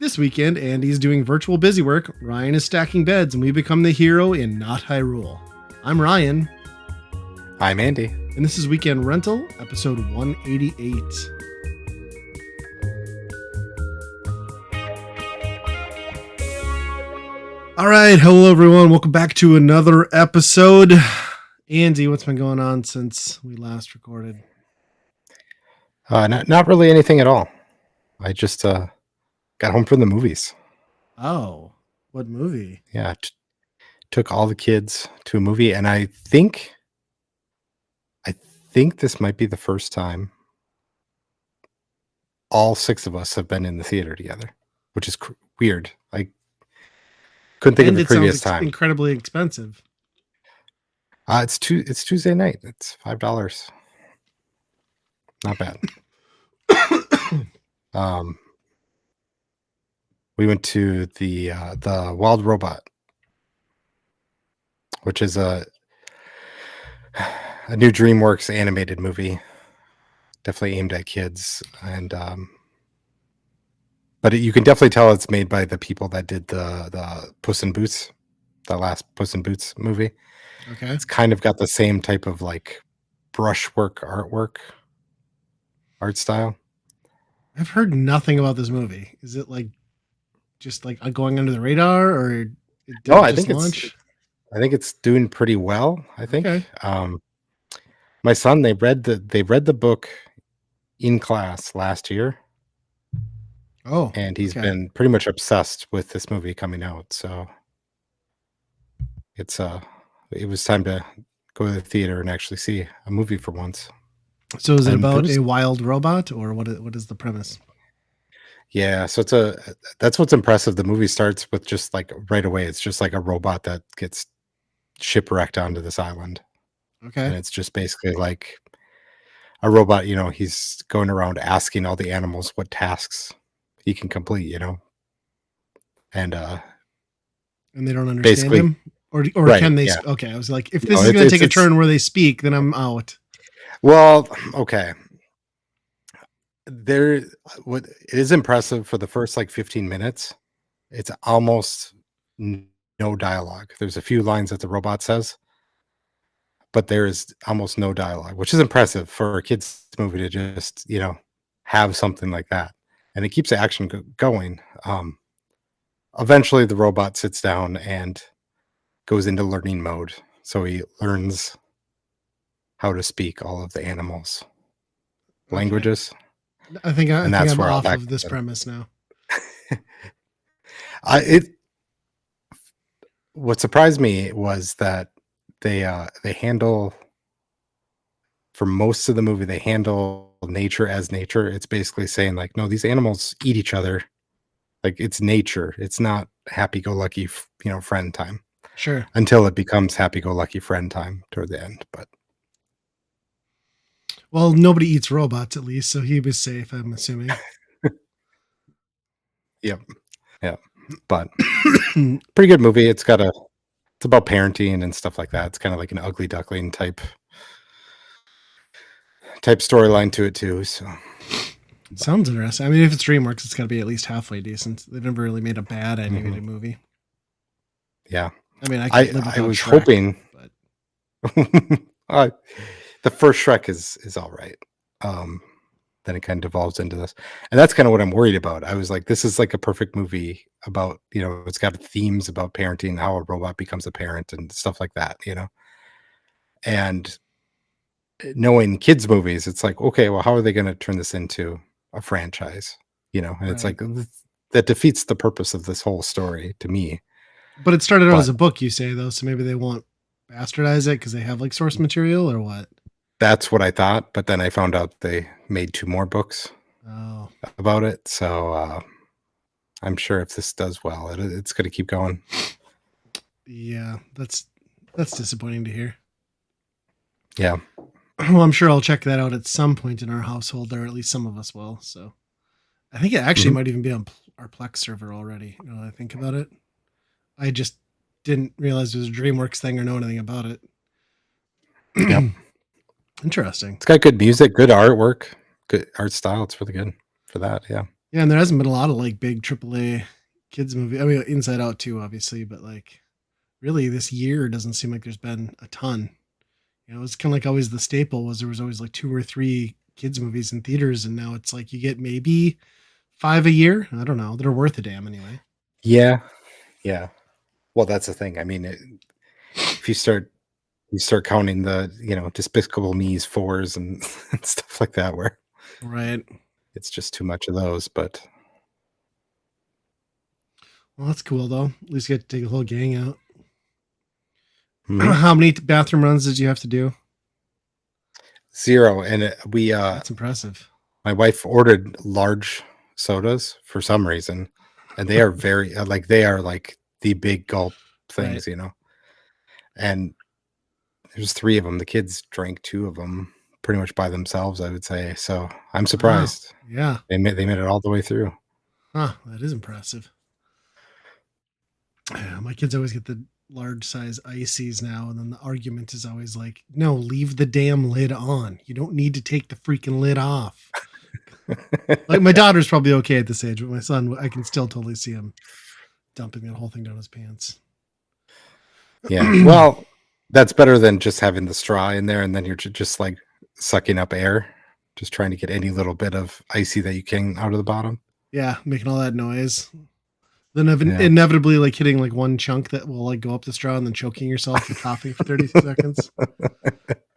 This weekend, Andy's doing virtual busy work, Ryan is stacking beds, and we become the hero in Not-Hyrule. I'm Ryan. I'm Andy. And this is Weekend Rental, episode 188. All right, hello everyone. Welcome back to another episode. Andy, what's been going on since we last recorded? Not really anything at all. I just got home from the movies. Oh, what movie? Yeah, took all the kids to a movie, and I think this might be the first time all six of us have been in the theater together, which is weird. I couldn't think of the previous time. Incredibly expensive. It's Tuesday night. It's $5. Not bad. We went to the Wild Robot, which is a new DreamWorks animated movie, definitely aimed at kids, and but you can definitely tell it's made by the people that did the Puss in Boots, the last Puss in Boots movie. Okay, it's kind of got the same type of like brushwork art style. I've heard nothing about this movie. Is it like just like going under the radar, or no? I think it's doing pretty well. I think. Okay. My son, they read the book in class last year. Oh, and he's been pretty much obsessed with this movie coming out. So it was time to go to the theater and actually see a movie for once. So is it about a wild robot, or what is the premise? Yeah, so that's what's impressive. The movie starts with just like right away, it's just like a robot that gets shipwrecked onto this island. Okay. And it's just basically like a robot, he's going around asking all the animals what tasks he can complete, and they don't understand him, or right, can they? Yeah. Okay, I was like, if this is going to take a turn where they speak, then I'm out. Well, okay. It is impressive for the first like 15 minutes. It's almost no dialogue. There's a few lines that the robot says, but there is almost no dialogue, which is impressive for a kids movie to just, have something like that. And it keeps the action going. Eventually the robot sits down and goes into learning mode. So he learns how to speak all of the animals' languages. I think I'm off of this premise now. What surprised me was that they handle, for most of the movie, they handle nature as nature. It's basically saying like, no, these animals eat each other. Like, it's nature. It's not happy-go-lucky, friend time. Sure. Until it becomes happy-go-lucky friend time toward the end. But well, nobody eats robots, at least, so he was safe, I'm assuming. Yep. Yeah. But pretty good movie. It's about parenting and stuff like that. It's kind of like an Ugly Duckling type storyline to it too. So sounds interesting. I mean, if it's DreamWorks, it's got to be at least halfway decent. They've never really made a bad animated movie. Yeah. I mean, I was Shrek, hoping, but the first Shrek is all right. Then it kind of devolves into this, and that's kind of what I'm worried about. I was like, this is like a perfect movie about, it's got themes about parenting, how a robot becomes a parent and stuff like that, and knowing kids movies, it's like, okay, well, how are they going to turn this into a franchise, and right. It's like, that defeats the purpose of this whole story to me. But it started out as a book, you say, though, so maybe they won't bastardize it because they have like source material, or what? That's what I thought, but then I found out they made 2 more books about it. So I'm sure if this does well, it's going to keep going. Yeah, that's disappointing to hear. Yeah. Well, I'm sure I'll check that out at some point in our household, or at least some of us will. So I think it actually might even be on our Plex server already. Now that I think about it, I just didn't realize it was a DreamWorks thing or know anything about it. Yep. Interesting. It's got good music, good artwork, good art style. It's really good for that. Yeah. Yeah, and there hasn't been a lot of like big AAA kids movie. I mean, Inside Out too, obviously, but like really this year doesn't seem like there's been a ton. You know, it's kind of like always the staple was there was always like 2 or 3 kids movies in theaters, and now it's like you get maybe 5 a year. I don't know. They're worth a damn anyway. Yeah, yeah. Well, that's the thing. I mean, if you start counting the Despicable Me's fours and, and stuff like that, where Right. it's just too much of those. But Well, that's cool though. At least you get to take a whole gang out. mhm. How many bathroom runs did you have to do? Zero, and That's impressive. my wife ordered large sodas for some reason, and they are very they are like the big gulp Right. things. And there's 3 of them. The kids drank 2 of them pretty much by themselves, I would say. So I'm Wow. surprised Yeah. they made it all the way through. Huh. That is impressive. Yeah, my kids always get the large size ices now, and then the argument is always like, "No, leave the damn lid on. You don't need to take the freaking lid off." Like my daughter's probably okay at this age, but my son, I can still totally see him dumping that whole thing down his pants. Yeah. Well, that's better than just having the straw in there and then you're just like sucking up air, just trying to get any little bit of icy that you can out of the bottom. Yeah, making all that noise. Then Yeah. inevitably like hitting like one chunk that will like go up the straw and then choking yourself and coughing for 30 seconds.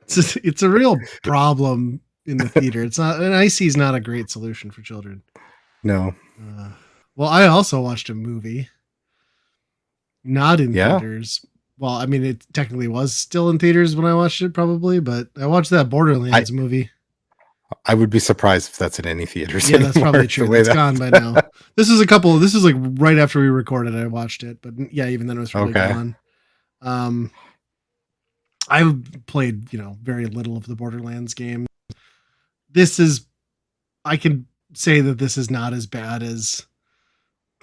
It's a real problem in the theater. It's not an icy is not a great solution for children. No. Uh, well, I also watched a movie, not in Yeah. theaters. Well, I mean, it technically was still in theaters when I watched it, probably, but I watched that I Borderlands movie. I would be surprised if that's in any theaters Yeah, that's probably anymore, the true. way That's gone that by now. This is like right after we recorded. I watched it, but yeah, even then it was probably Okay. gone. Um, I've played, very little of the Borderlands game. This is, I can say that this is not as bad as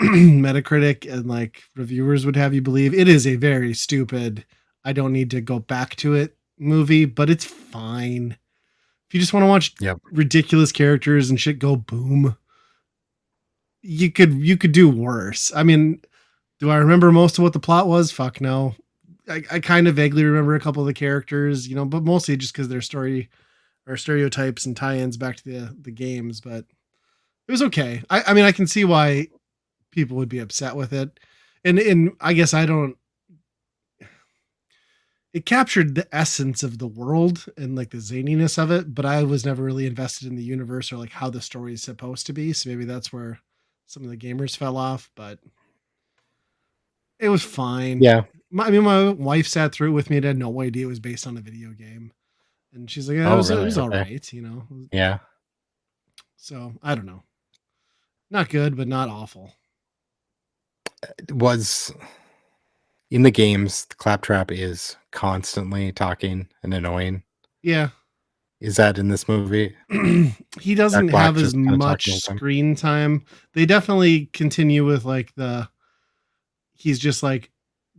Metacritic and like reviewers would have you believe. It is a very stupid, I don't need to go back to it movie, but it's fine. If you just want to watch Yep. ridiculous characters and shit go boom, you could do worse. I mean, do I remember most of what the plot was? Fuck no. I kind of vaguely remember a couple of the characters, but mostly just because their story or stereotypes and tie-ins back to the games. But it was okay. I mean, I can see why people would be upset with it, and I guess I don't. It captured the essence of the world and like the zaniness of it, but I was never really invested in the universe or like how the story is supposed to be. So maybe that's where some of the gamers fell off. But it was fine. Yeah. My wife sat through it with me and had no idea it was based on a video game. And she's like, yeah, Oh, it really? was all Okay. right. Yeah. So I don't know. Not good, but not awful. It was in the games, the Claptrap is constantly talking and annoying. Yeah. Is that in this movie? He Jack doesn't Black have as just kinda talking much the whole time? screen time. They definitely continue with like he's just like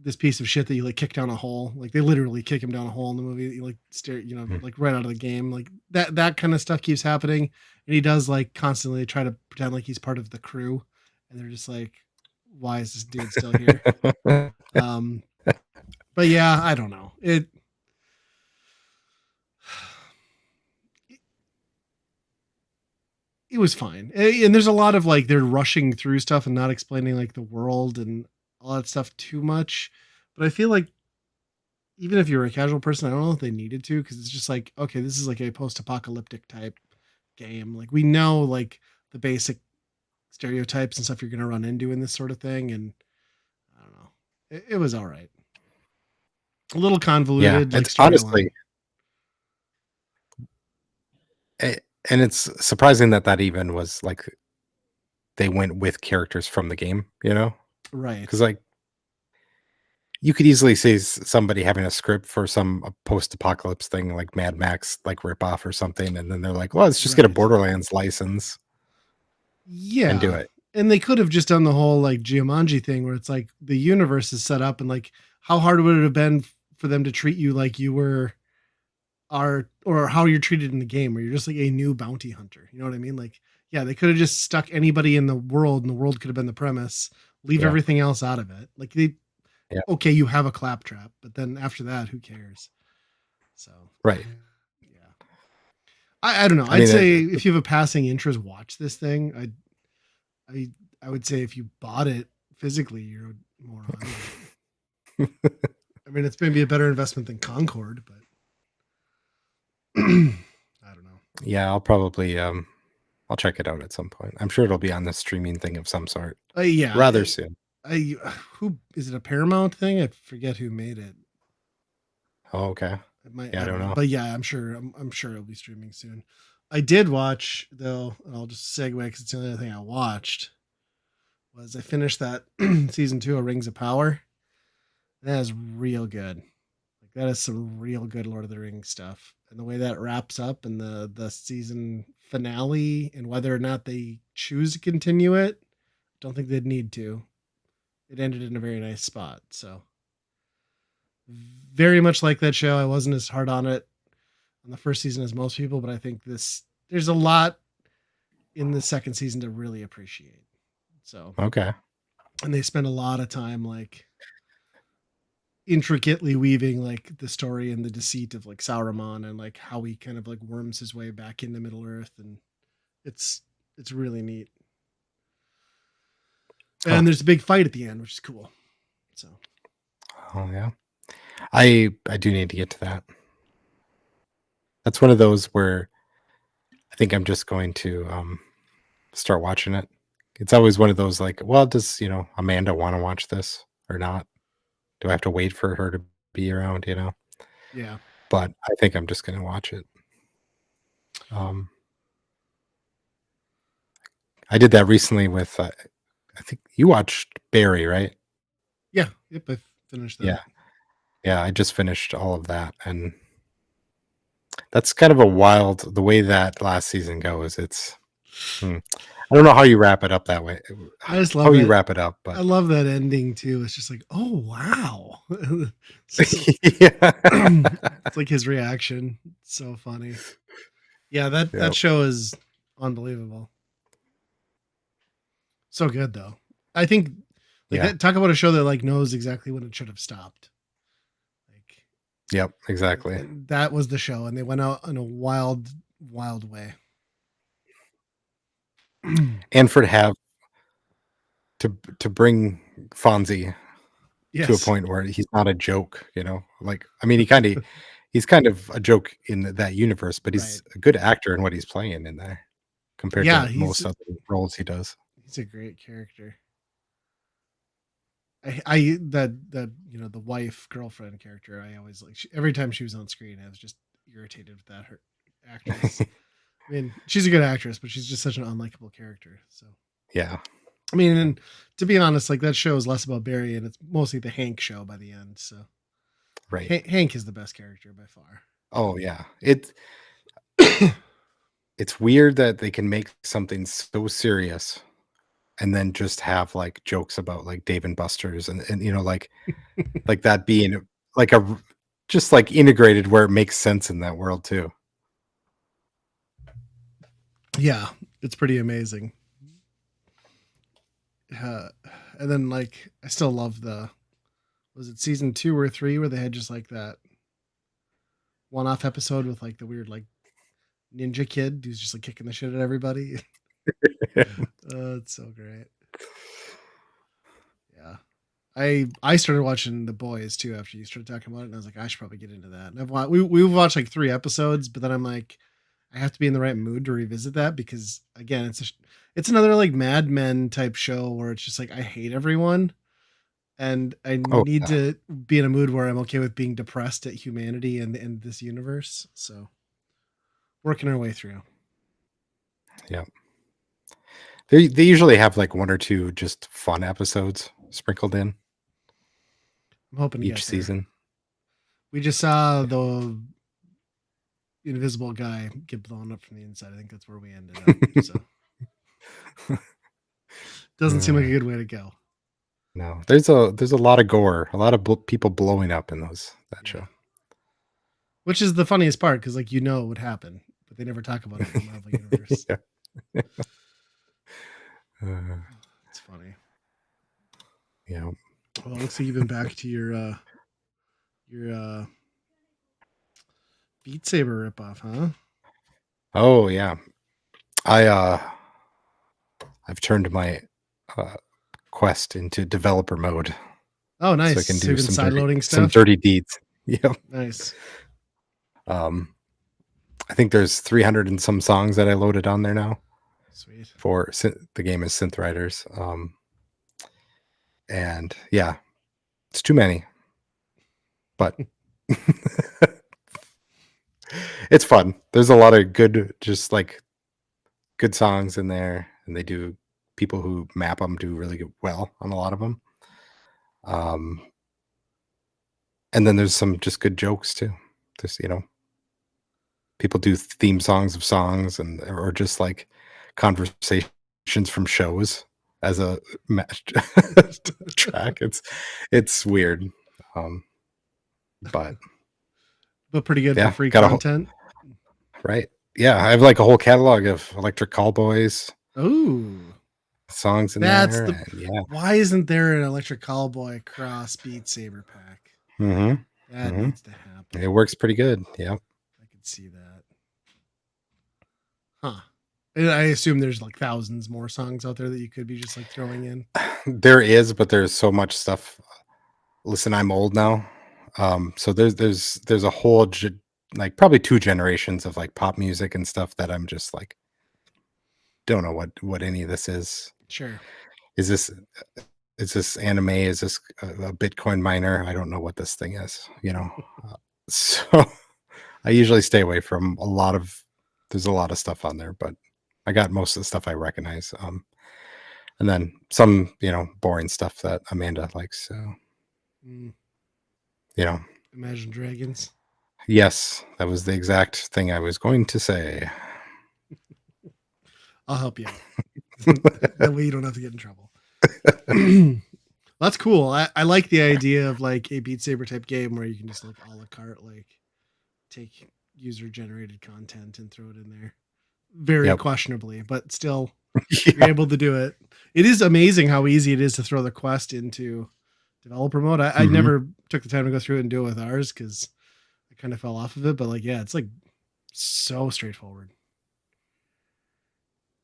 this piece of shit that you like kick down a hole. Like they literally kick him down a hole in the movie. You like stare, Hmm. like right out of the game. Like that kind of stuff keeps happening. And he does like constantly try to pretend like he's part of the crew. And they're just like, why is this dude still here? Um, but yeah, I don't know. It was fine. And there's a lot of like they're rushing through stuff and not explaining like the world and all that stuff too much. But I feel like even if you're a casual person, I don't know if they needed to because it's just like, okay, this is like a post-apocalyptic type game. Like we know like the basic stereotypes and stuff you're gonna run into in this sort of thing, and I don't know. It was all right. A little Yeah, convoluted, like it's honestly storyline. and it's surprising that even was, like, they went with characters from the game, Right. because like, you could easily see somebody having a script for some post-apocalypse thing like Mad Max, like, ripoff or something, and then they're like, "Well, let's just get a Right. Borderlands license and do Yeah. it." And they could have just done the whole like Jumanji thing where it's like the universe is set up and like how hard would it have been for them to treat you like you were are or how you're treated in the game where you're just like a new bounty hunter. You know what I mean? Like Yeah, they could have just stuck anybody in the world, and the world could have been the premise. Leave Yeah. everything else out of it. Like they, Yeah. okay, you have a claptrap, but then after that, who cares? So Right. yeah, I don't know. I I'd mean, say if you have a passing interest, watch this thing. I I would say if you bought it physically, you're a moron. I mean, it's maybe a better investment than Concord, but I don't know. yeah, I'll probably I'll check it out at some point. I'm sure it'll be on the streaming thing of some sort Yeah, rather soon. I who is it, a Paramount thing? I forget who made it. Oh, okay. It might, Yeah, I I don't don't know, know. but yeah, I'm sure it'll be streaming soon. I did watch though, and I'll just segue because it's the only other thing I watched. Was I finished that season 2 of Rings of Power? That is real good. Like that is some real good Lord of the Rings stuff, and the way that wraps up and the season finale, and whether or not they choose to continue it, don't think they'd need to. It ended in a very nice spot, so very much like that show. I wasn't as hard on it on the first season as most people, but I think there's a lot in the second season to really appreciate. So, Okay. and they spend a lot of time like intricately weaving like the story and the deceit of like Sauron and like how he kind of like worms his way back into Middle Earth, and it's it's really neat. Oh, And there's a big fight at the end, which is cool. So, oh yeah. I do need to get to that. That's one of those where I think I'm just going to start watching it. It's always one of those like, well, does Amanda want to watch this or not? Do I have to wait for her to be around? yeah. But I think I'm just going to watch it. Um, I did that recently with. I think you watched Barry, right? Yeah. Yep, I finished that. Yeah, yeah. I just finished all of that, and that's kind of a wild. The way that last season goes, it's. I don't know how you wrap it up that way. I just How love you that. wrap it up, I but love that ending too. It's just like, oh wow. So yeah, it's like his reaction. It's so funny. Yeah, that yeah, show is unbelievable. So good though. I think like yeah, that, talk about a show that like knows exactly when it should have stopped. Like yep, exactly. and that was the show, and they went out in a wild way. And for to have to bring Fonzie to a Yes. point where he's not a joke, like I mean, he's kind of a joke in that universe, but Right. he's a good actor in what he's playing in there compared Yeah, to most other roles he does. he's a great character. That the wife girlfriend character. I always like every time she was on screen. I was just irritated with that her actress. I mean, she's a good actress, but she's just such an unlikable character. So Yeah, I mean, yeah, and to be honest, like that show is less about Barry and it's mostly the Hank show by the end. So right. Hank is the best character by far. Oh yeah, it's weird that they can make something so serious and then just have like jokes about like Dave and Buster's and like that being like just like integrated where it makes sense in that world too. Yeah, it's pretty amazing. Uh, and then like I still love the, was it season 2 or 3 where they had just like that one-off episode with like the weird like ninja kid who's just like kicking the shit at everybody. It's so great. Yeah. I started watching The Boys too after you started talking about it, and I was like, I should probably get into that. And we've watched like 3 episodes, but then I'm like, I have to be in the right mood to revisit that because again, it's another like Mad Men type show where it's just like I hate everyone, and I Oh need yeah, to be in a mood where I'm okay with being depressed at humanity and this universe. So working our way through. yeah. They usually have like one or two just fun episodes sprinkled in I'm hoping to each get there. season. We just saw the invisible guy get blown up from the inside. I think that's where we ended up. So doesn't seem like a Uh, good way to go. no, there's a lot of gore, a lot of people blowing up in that Yeah. show. Which is the funniest part because like it would happen, but they never talk about it in the Marvel universe. Yeah. It's funny. Yeah. Well, it looks like you've been back to your Beat Saber ripoff, huh? Oh yeah. I I've turned my uh, Quest into developer mode, Oh, so I nice. can So do you've been side loading some stuff. dirty deeds. Yeah. Nice. Um, I think there's 300 and some songs that I loaded on there now Sweet. for the game is Synth Riders. And yeah, it's too many, but it's fun. There's a lot of good, just like good songs in there, and they do. People who map them do really well on a lot of them. And then there's some just good jokes too. Just people do theme songs of songs and or just like conversations from shows as a match track. It's weird, um, but But pretty good for yeah, free got a whole content. right. Yeah, I have like a whole catalog of Electric Callboys Oh, songs in that's there, the. and yeah. Why isn't there an Electric Callboy cross Beat Saber pack? Mm-hmm. That Mm-hmm. needs to happen. It works pretty good. Yeah. I could see that. Huh. And I assume there's like thousands more songs out there that you could be just like throwing in. There is, but there's so much stuff. Listen, I'm old now. So there's a whole like probably 2 generations of like pop music and stuff that I'm just like don't know what any of this is. Sure. Is this anime? Is this a Bitcoin miner? I don't know what this thing is, So I usually stay away from there's a lot of stuff on there, but I got most of the stuff I recognize. And then some, boring stuff that Amanda likes. So, Mm, you know, Imagine Dragons. yes, that was the exact thing I was going to say. I'll help you out. That way you don't have to get in trouble. That's cool. I like the idea of like a Beat Saber type game where you can just like a la carte, like take user generated content and throw it in there. Very Yep. questionably, but still Yeah. you're able to do it. It is amazing how easy it is to throw the quest into developer mode. I Mhm. never took the time to go through it and do it with ours because I kind of fell off of it. But like, yeah, it's like so straightforward.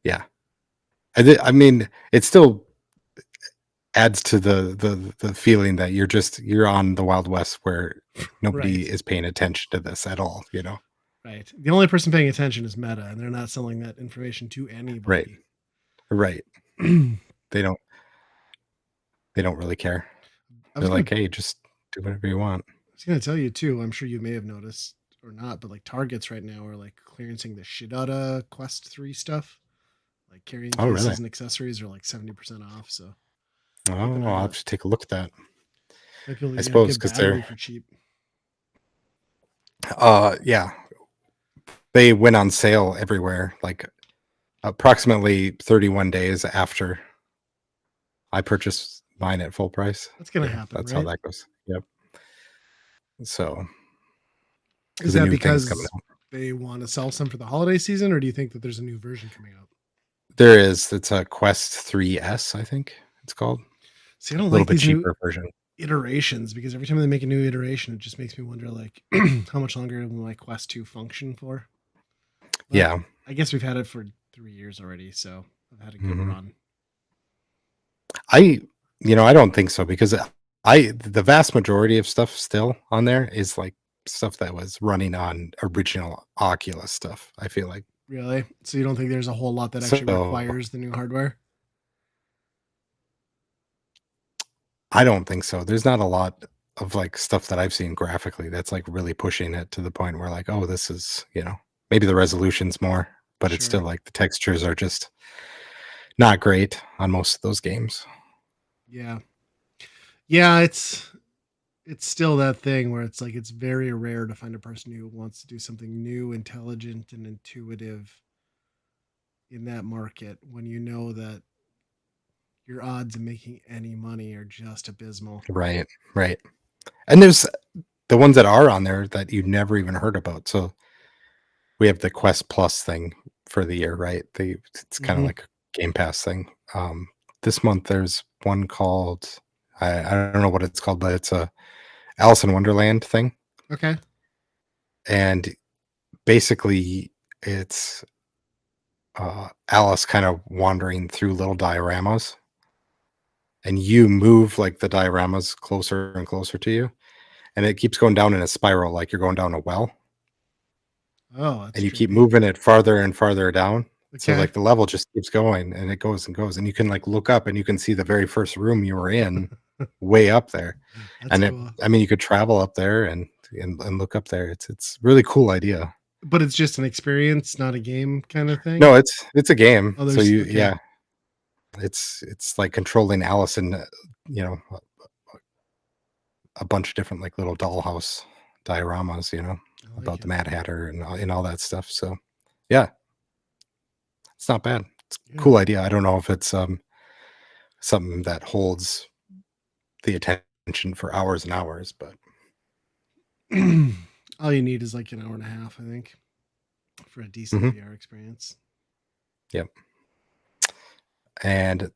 Yeah. I mean, it still adds to the feeling that you're on the Wild West where nobody Right. is paying attention to this at all, Right. The only person paying attention is Meta, and they're not selling that information to Right. anybody. Right. I They don't really care. was They're gonna like, "Hey, just do whatever you want." tell you too. I'm sure you may have noticed or not, but like Targets right now are like clearancing the shit out of Quest 3 stuff. Like carrying Oh, really? cases and accessories are like 70% off. So keep an Oh, eye I'll have out. to take a look at that. Might be able I to suppose get because battery they're for cheap. yeah, they went on sale everywhere, like approximately 31 days after I purchased mine at full price. That's gonna Yeah, happen, that's how right? that goes. Yep. So, Is because a that new thing's coming because out. they want to sell some for the holiday season, or do you think that there's a new version coming out? It's a Quest 3S, I think it's called. See, I A don't little like bit these new cheaper version. iterations because every time they make a new iteration, it just makes me wonder like how much longer will my Quest 2 function for? But Yeah. I guess we've had it for 3 years already, so I've had a good Mhm. run. I I don't think so because the vast majority of stuff still on there is like stuff that was running on original Oculus stuff, I feel like. Really? So you don't think there's a whole lot that actually So, requires the new hardware? I don't think so. There's not a lot of like stuff that I've seen graphically that's like really pushing it to the point where like, oh, this is, maybe the resolution's more, but it's still Sure. like the textures are just not great on most of those games. Yeah. Yeah, it's still that thing where it's like it's very rare to find a person who wants to do something new, intelligent, and intuitive in that market when you know that your odds of making any money are just abysmal. Right. Right. And there's the ones that are on there that you never even heard about. So we have the Quest Plus thing for the year, right? It's kind of Mhm. like Game Pass thing. This month there's one called I don't know what it's called, but it's a Alice in Wonderland thing, Okay. and basically it's Alice kind of wandering through little dioramas, and you move like the dioramas closer and closer to you, and it keeps going down in a spiral, like you're going down a well, Oh, that's and you keep trippy. moving it farther and farther down. So Okay. like the level just keeps going and it goes and goes, and you can like look up and you can see the very first room you were in way up there. That's And it, cool. I mean, you could travel up there and look up there. It's really cool idea. But it's just an experience, not a game kind of thing? No, it's a game. Oh, So there's you okay. yeah, it's like controlling Alice in you know a bunch of different like little dollhouse dioramas, I like about the it. Mad Hatter and all that stuff. So yeah, it's not bad. It's a Yeah. cool idea. I don't know if it's something that holds the attention for hours and hours, but All you need is like an hour and a half, I think, for a decent mhm, VR experience. yep. And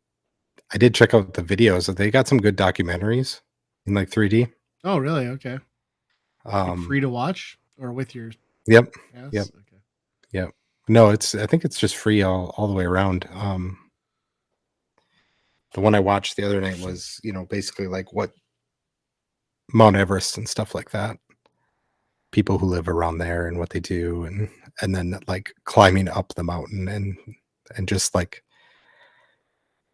I did check out the videos. They got some good documentaries in like 3D. Oh, really? Okay. Like Um, free to watch or with your yep, yep, pass? Okay. yep. No, I think it's just free all the way around. The one I watched the other night was, basically like what Mount Everest and stuff like that. People who live around there and what they do, and then like climbing up the mountain and just like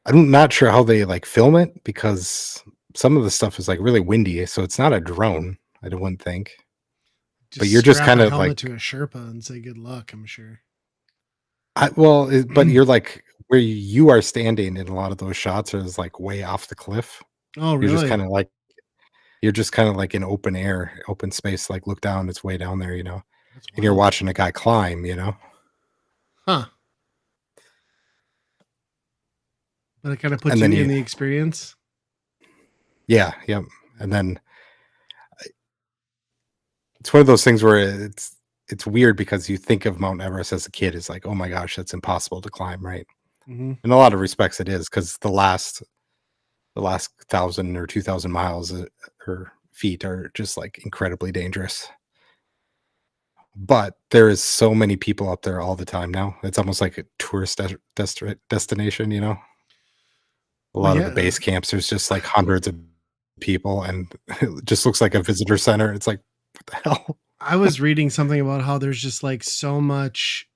I'm not sure how they like film it because some of the stuff is like really windy, so it's not a drone. I wouldn't think, but Just you're just strap kind a of helmet like, to a Sherpa and say good luck, I'm sure. but you're like where you are standing in a lot of those shots is like way off the cliff. Oh, You're just really? kind of like you're just kind of like in open air, open space. Like look down, it's way down there, That's and you're wild. watching a guy climb. Huh. But it kind of puts And you then in you, the experience. yeah, yep. And then it's one of those things where it's weird because you think of Mount Everest as a kid is like, oh my gosh, that's impossible to climb, right? Hmm. In a lot of respects, it is because the last 1,000 or 2,000 miles or feet are just like incredibly dangerous. But there is so many people up there all the time now. It's almost like a tourist destination. A Well, lot of the yeah. base camps, there's just like hundreds of people, and it just looks like a visitor center. It's like, what the hell? I was reading something about how there's just like so much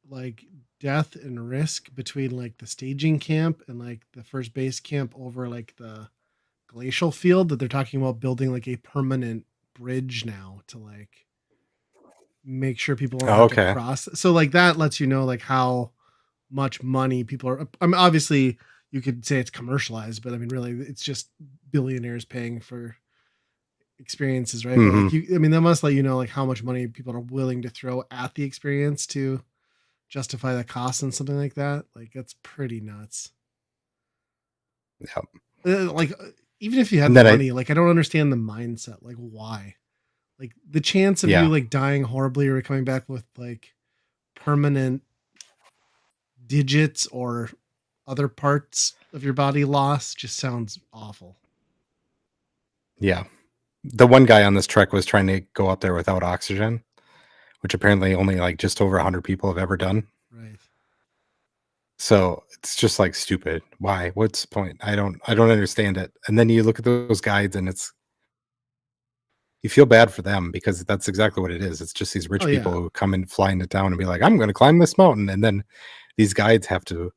like death and risk between like the staging camp and like the first base camp over like the glacial field that they're talking about building like a permanent bridge now to like make sure people don't Oh, have to okay. cross. So like that lets you know like how much money people are. I mean, obviously you could say it's commercialized, but I mean, really, it's just billionaires paying for experiences, right? But Hmm. like I mean, that must let you know like how much money people are willing to throw at the experience to justify the cost and something like that. Like that's pretty nuts. Yep. Like even if you had And the then I, money, like I don't understand the mindset. Like why? Like the chance of you yeah, like dying horribly or coming back with like permanent digits or other parts of your body lost just sounds awful. yeah. The one guy on this trek was trying to go up there without oxygen, which apparently only like just over 100 people have ever done. Right. So it's just like stupid. Why? What's the point? I don't understand it. And then you look at those guides and you feel bad for them because that's exactly what it is. It's just these Oh rich people yeah. who come in flying it down and be like, I'm going to climb this mountain. And then these guides have to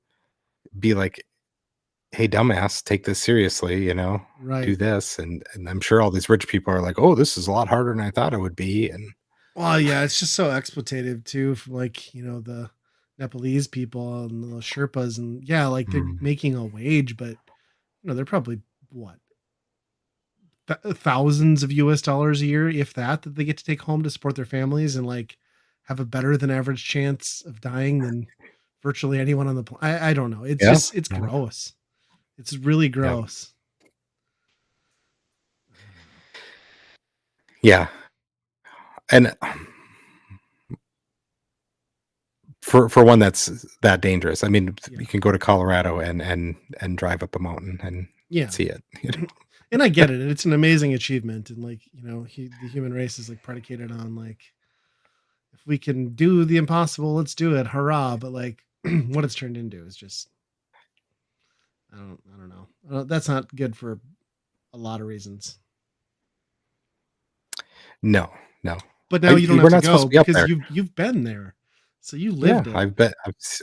be like, hey, dumbass, take this seriously, do Right. this. And I'm sure all these rich people are like, oh, this is a lot harder than I thought it would be. And Well, yeah, it's just so exploitative too from like, the Nepalese people and the Sherpas and yeah, like they're mm, making a wage, but they're probably what thousands of US dollars a year, if that they get to take home to support their families and like have a better than average chance of dying than virtually anyone on the planet. I don't know. It's yeah, just it's yeah, gross. It's really yeah, gross. I don't know. yeah. And for one that's that dangerous. I mean, Yeah. you can go to Colorado and drive up a mountain and Yeah. see it. And I get it. It's an amazing achievement. And like, the human race is like predicated on like, if we can do the impossible, let's do it. Hurrah. But like what it's turned into is just, I don't know. That's not good for a lot of reasons. No, no. But now you don't have We're to not supposed go to be up because there. you've been there. So you Yeah, lived it. I've bet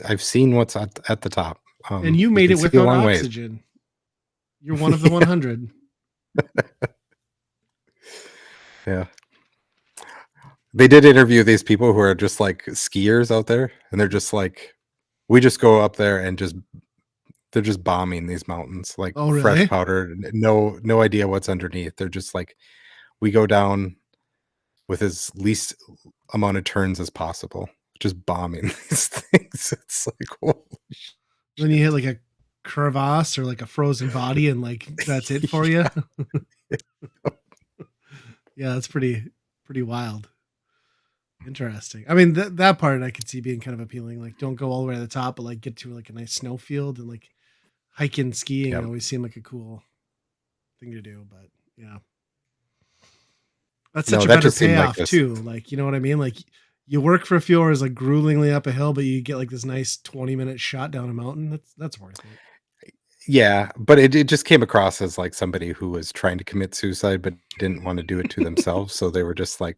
I've seen what's at the top. And you You made can it see a without long ways. oxygen. You're one of the 100. Yeah. They did interview these people who are just like skiers out there, and they're just like, we just go up there and they're just bombing these mountains, like Oh, fresh really? powder, no idea what's underneath. They're just like, we go down with as least amount of turns as possible, just bombing these things. It's like, holy Then you shit. hit like a crevasse or like a frozen body and like that's it for you. Yeah, that's pretty wild. Interesting. I mean, that part I could see being kind of appealing. Like, don't go all the way to the top, but like get to like a nice snow field and like hiking, skiing Yep. always seem like a cool thing to do. But yeah, that's No, such a that better just seemed like payoff this. too. Like, you know what I mean? Like, you work for a few hours, like gruelingly up a hill, but you get like this nice 20-minute shot down a mountain. That's worth it. Yeah, but it just came across as like somebody who was trying to commit suicide but didn't want to do it to themselves. So they were just like,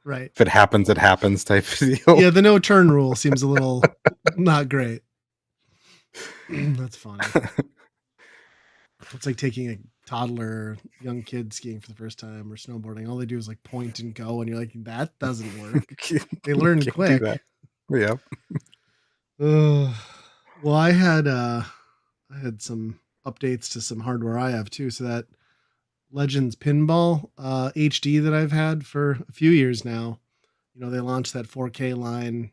Right. if it happens, it happens type of deal. Yeah, the no turn rule seems a little not great. That's funny. It's like taking a toddler, young kid skiing for the first time or snowboarding. All they do is like point and go, and you're like, that doesn't work. They learn Can't do quick. that. Yeah. Well, I had some updates to some hardware I have too. So that Legends Pinball HD that I've had for a few years now, they launched that 4K line.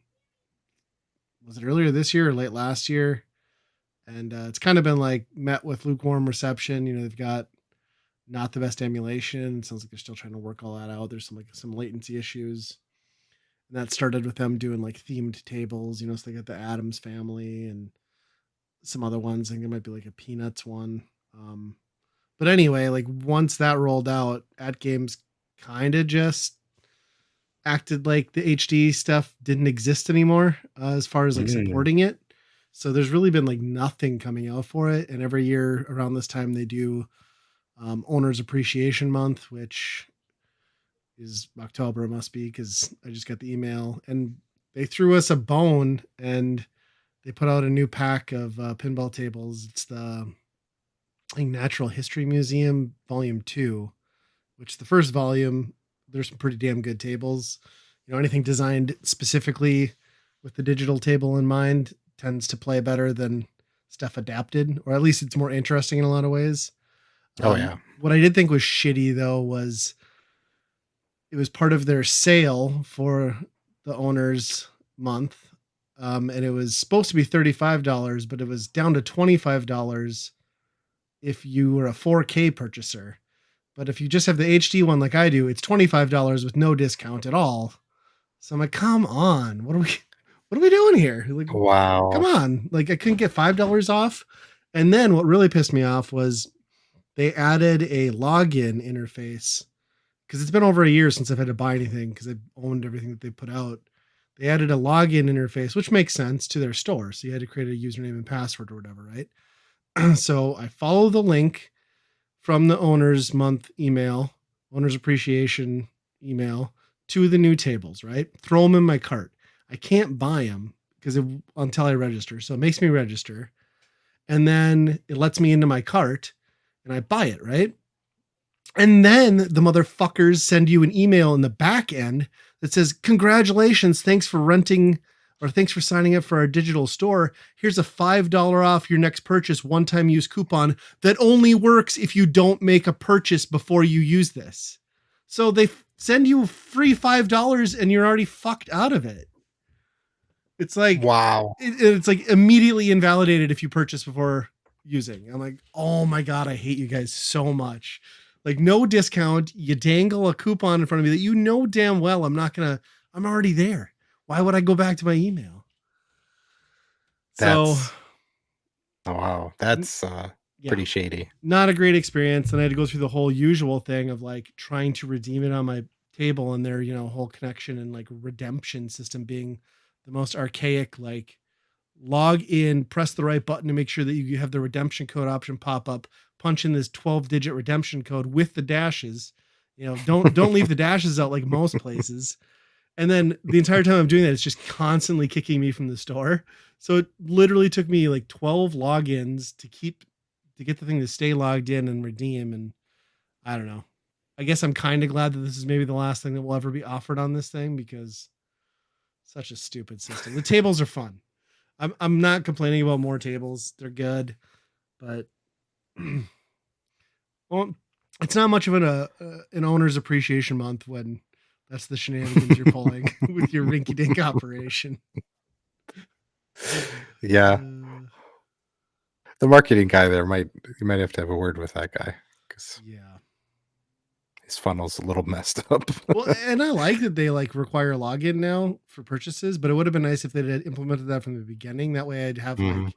Was it earlier this year or late last year? And it's kind of been like met with lukewarm reception. They've got not the best emulation. It sounds like they're still trying to work all that out. There's some latency issues. And that started with them doing like themed tables, so they got the Adams family and some other ones. I think there might be like a Peanuts one. But anyway, like once that rolled out, At Games kind of just acted like the HD stuff didn't exist anymore as far as like Mm. supporting it. So there's really been like nothing coming out for it. And every year around this time, they do Owners Appreciation Month, which is October, it must be, because I just got the email. And they threw us a bone and they put out a new pack of pinball tables. It's the Natural History Museum Volume 2, which the first volume, there's some pretty damn good tables. Anything designed specifically with the digital table in mind tends to play better than stuff adapted, or at least it's more interesting in a lot of ways. Oh yeah. What I did think was shitty though was it was part of their sale for the owners month. And it was supposed to be $35, but it was down to $25 if you were a 4K purchaser. But if you just have the HD one like I do, it's $25 with no discount at all. So I'm like, come on, what are we doing here? Like, come Wow. on. Like I couldn't get $5 off. And then what really pissed me off was they added a login interface because it's been over a year since I've had to buy anything because I've owned everything that they put out. They added a login interface, which makes sense to their store. So you had to create a username and password or whatever, right? So I follow the link from the owner's month email, owner's appreciation email to the new tables, right? Throw them in my cart. I can't buy them until I register. So it makes me register. And then it lets me into my cart and I buy it, right? And then the motherfuckers send you an email in the back end that says, congratulations, thanks for renting or thanks for signing up for our digital store. Here's a $5 off your next purchase one-time use coupon that only works if you don't make a purchase before you use this. So they send you free $5 and you're already fucked out of it. It's like, Wow. it's like immediately invalidated if you purchase before using. I'm like, oh my God, I hate you guys so much. Like no discount. You dangle a coupon in front of me that damn well I'm already there. Why would I go back to my email? So, Oh, wow. n- That's, yeah, pretty shady. not a great experience. And I had to go through the whole usual thing of like trying to redeem it on my table and their, whole connection and like redemption system being the most archaic, like log in, press the right button to make sure that you have the redemption code option pop up, punch in this 12-digit redemption code with the dashes. Don't leave the dashes out like most places. And then the entire time I'm doing that, it's just constantly kicking me from the store. So it literally took me like 12 logins to get the thing to stay logged in and redeem. And I don't know. I guess I'm kind of glad that this is maybe the last thing that will ever be offered on this thing because such a stupid system. The tables are fun. I'm not complaining about more tables. They're good, but well, it's not much of an owner's appreciation month when that's the shenanigans you're pulling with your rinky dink operation. Yeah. Uh, The marketing guy there you might have to have a word with that guy because yeah. his funnel's a little messed up. Well, and I like that they like require login now for purchases, but it would have been nice if they had implemented that from the beginning. That way I'd have Mhm. like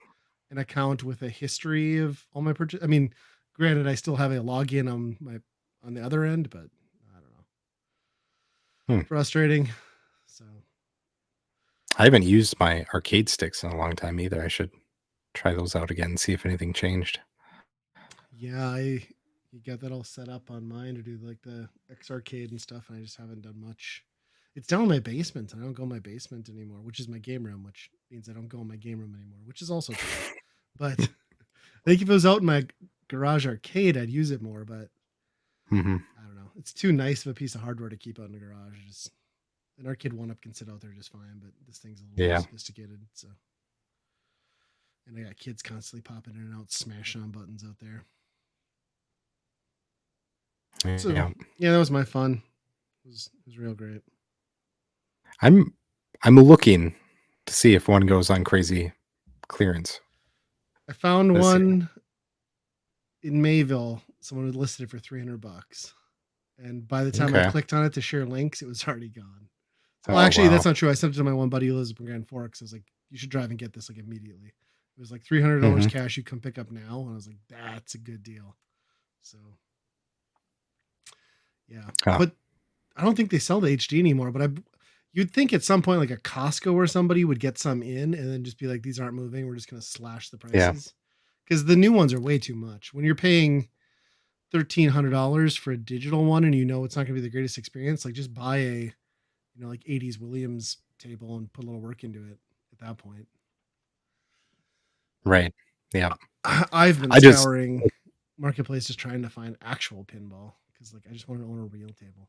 an account with a history of all my purchase. I mean, granted, I still have a login on the other end, but I don't know. Hmm. Frustrating. So I haven't used my arcade sticks in a long time either. I should try those out again and see if anything changed. yeah, I you got that all set up on mine to do like the X arcade and stuff, and I just haven't done much. It's down in my basement. I don't go in my basement anymore, which is my game room, which means I don't go in my game room anymore, which is also true. But I think if it was out in my garage arcade, I'd use it more. But Mhm. I don't know. It's too nice of a piece of hardware to keep out in the garage. Just an arcade one up can sit out there just fine, but this thing's a little more Yeah. sophisticated. So, and I got kids constantly popping in and out, smashing on buttons out there. So Yeah. yeah, that was my fun. It was real great. I'm I'm looking to see if one goes on crazy clearance I found this year. one in Mayville. Someone had listed it for $300, and by the time I Okay. clicked on it to share links, it was already gone. Well, Oh, actually, wow. that's not true. I sent it to my one buddy who lives in Grand Forks. I was like, "You should drive and get this like immediately." It was like $300 Mhm. cash. You come pick up now, and I was like, "That's a good deal." So yeah, Oh, but I don't think they sell the HD anymore. But you'd think at some point like a Costco or somebody would get some in and then just be like, "These aren't moving. We're just gonna slash the yeah. prices," because the new ones are way too much. When you're paying $1,300 for a digital one and you know it's not going to be the greatest experience, like just buy a like 80s Williams table and put a little work into it at that point. Right. Yeah. I've been I just scouring marketplaces trying to find actual pinball because like I just want to own a real table.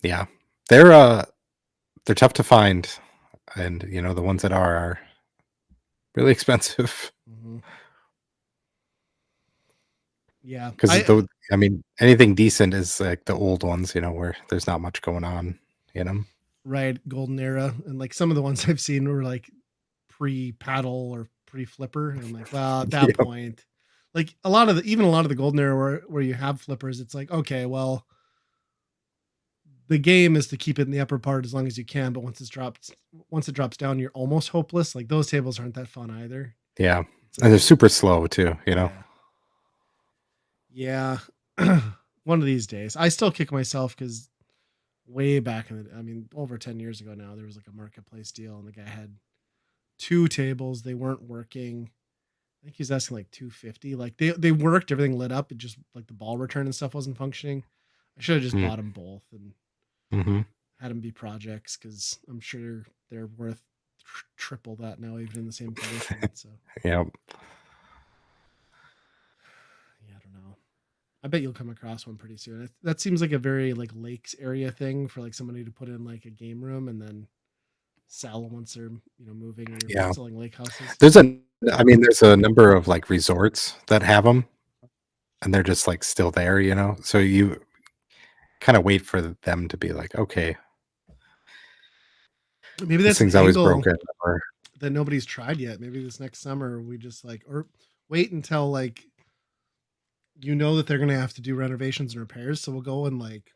yeah. They're tough to find, and, the ones that are really expensive. Hmm. Yeah, Because I mean, anything decent is like the old ones, where there's not much going on in them. right, golden era, and like some of the ones I've seen were like pre paddle or pre flipper, and I'm like, well, at that Yep. point, like a lot of the golden era where you have flippers, it's like okay, well, the game is to keep it in the upper part as long as you can, but once it drops down, you're almost hopeless. Like those tables aren't that fun either. Yeah. It's And like, they're super slow too. yeah, yeah. One of these days, I still kick myself because way back I mean, over 10 years ago now, there was like a marketplace deal, and the guy had two tables. They weren't working. I think he was asking like 250. Like they worked, everything lit up. It just like the ball return and stuff wasn't functioning. I should have just Mm. bought them both and Mhm. had them be projects because I'm sure they're worth triple that now, even in the same condition. So Yep. yeah, I don't know. I bet you'll come across one pretty soon. That seems like a very like lakes area thing for like somebody to put in like a game room and then sell once they're moving or Yeah. selling lake houses. There's a number of, like, resorts that have them, and they're just, like, still there. So you kinda wait for them to be like, "Okay, Maybe this that's an thing's always angle broken," or that nobody's tried yet. Maybe this next summer we just like or wait until like that they're gonna have to do renovations and repairs. So we'll go in like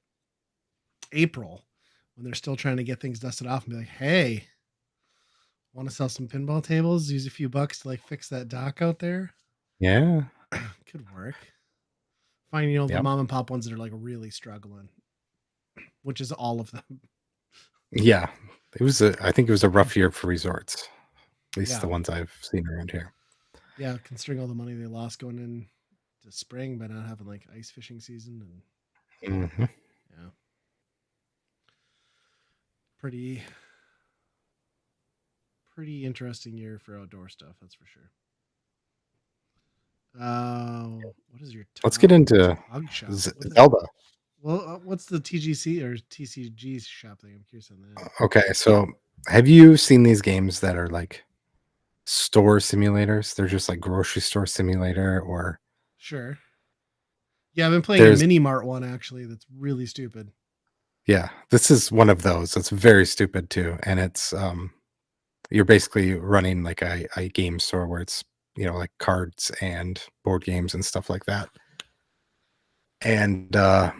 April when they're still trying to get things dusted off and be like, hey, Want to sell some pinball tables? Use a few bucks to like fix that dock out there. Yeah. Could work. Find the Yep. mom and pop ones that are like really struggling, which is all of them. Yeah. I think it was a rough year for resorts. At least Yeah, the ones I've seen around here. yeah. Considering all the money they lost going in to spring by not having like ice fishing season, and Mhm. yeah, pretty pretty interesting year for outdoor stuff. That's for sure. What is your Let's get into tog shop? What is? Zelda. Well, what's the TGC or TCG shop thing? I'm curious on that. Okay, so have you seen these games that are like store simulators? They're just like grocery store simulator, or Sure. Yeah, I've been playing a there's mini mart one actually. That's really stupid. yeah, this is one of those. It's very stupid too, and it's you're basically running like a game store where it's like cards and board games and stuff like that. And I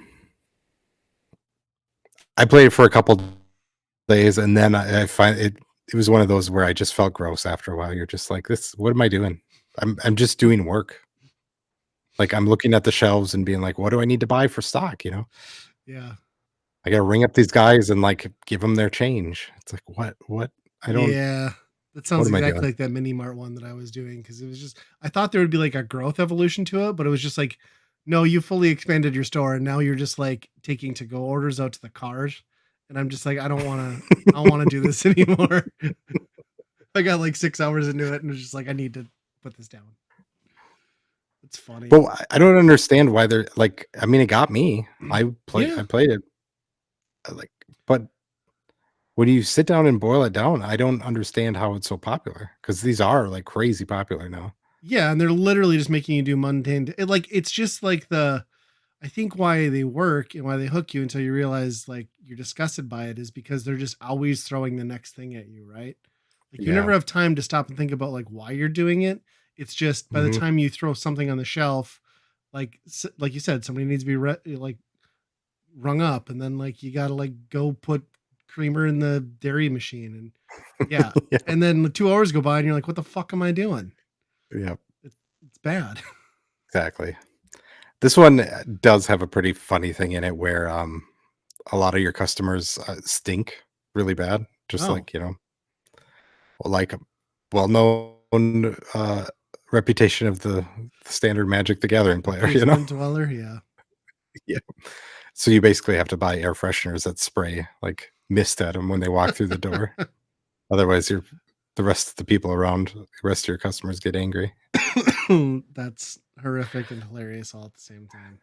played it for a couple days, and then I find it. It was one of those where I just felt gross after a while. You're just like, this. What am I doing? I'm just doing work. Like I'm looking at the shelves and being like, what do I need to buy for stock? Yeah. I got to ring up these guys and like give them their change. It's like what? I don't. Yeah. That What sounds am I exactly doing? like that mini mart one that I was doing because it was just I thought there would be like a growth evolution to it, but it was just like, no, you fully expanded your store and now you're just like taking to go orders out to the cars. And I'm just like, I don't want to do this anymore. I got like 6 hours into it and was just like, I need to put this down. It's funny. But I don't understand why they're like. I mean, it got me. Yeah. I played it. Like, but when you sit down and boil it down, I don't understand how it's so popular because these are like crazy popular now. Yeah, and they're literally just making you do mundane. It's just like I think why they work and why they hook you until you realize like you're disgusted by it is because they're just always throwing the next thing at you, right? Like you never Yeah. have time to stop and think about like why you're doing it. It's just by the Hmm. time you throw something on the shelf, like you said, somebody needs to be like rung up, and then like you gotta like go put creamer in the dairy machine, and yeah, Yeah. and then 2 hours go by, and you're like, what the fuck am I doing? Yeah. It, it's bad. Exactly. This one does have a pretty funny thing in it where a lot of your customers stink really bad, just Oh, like like a well-known reputation of the standard Magic the Gathering a player. basement dweller, yeah. Yeah. So you basically have to buy air fresheners that spray like mist at them when they walk through the door. Otherwise, the rest of the people around, the rest of your customers get angry. That's horrific and hilarious all at the same time.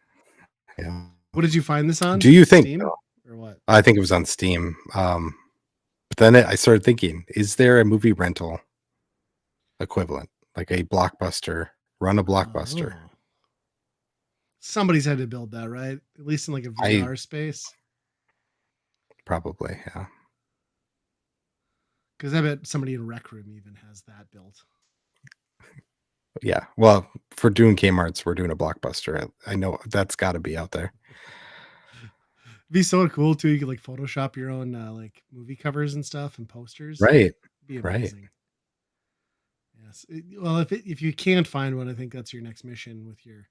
Yeah. What did you find this on? Do you think Steam though? or what? I think it was on Steam. But then I started thinking, is there a movie rental equivalent, like a blockbuster, run a blockbuster? Oh, somebody's had to build that, right? At least in like a I VR space, probably, yeah. because I bet somebody in Rec Room even has that built. Yeah. Well, for doing Kmart's, we're doing a blockbuster. I know that's got to be out there. It'd be so cool too. You could like Photoshop your own like movie covers and stuff and posters. Right. It'd be Right. amazing. Yes. Well, if you can't find one, I think that's your next mission with your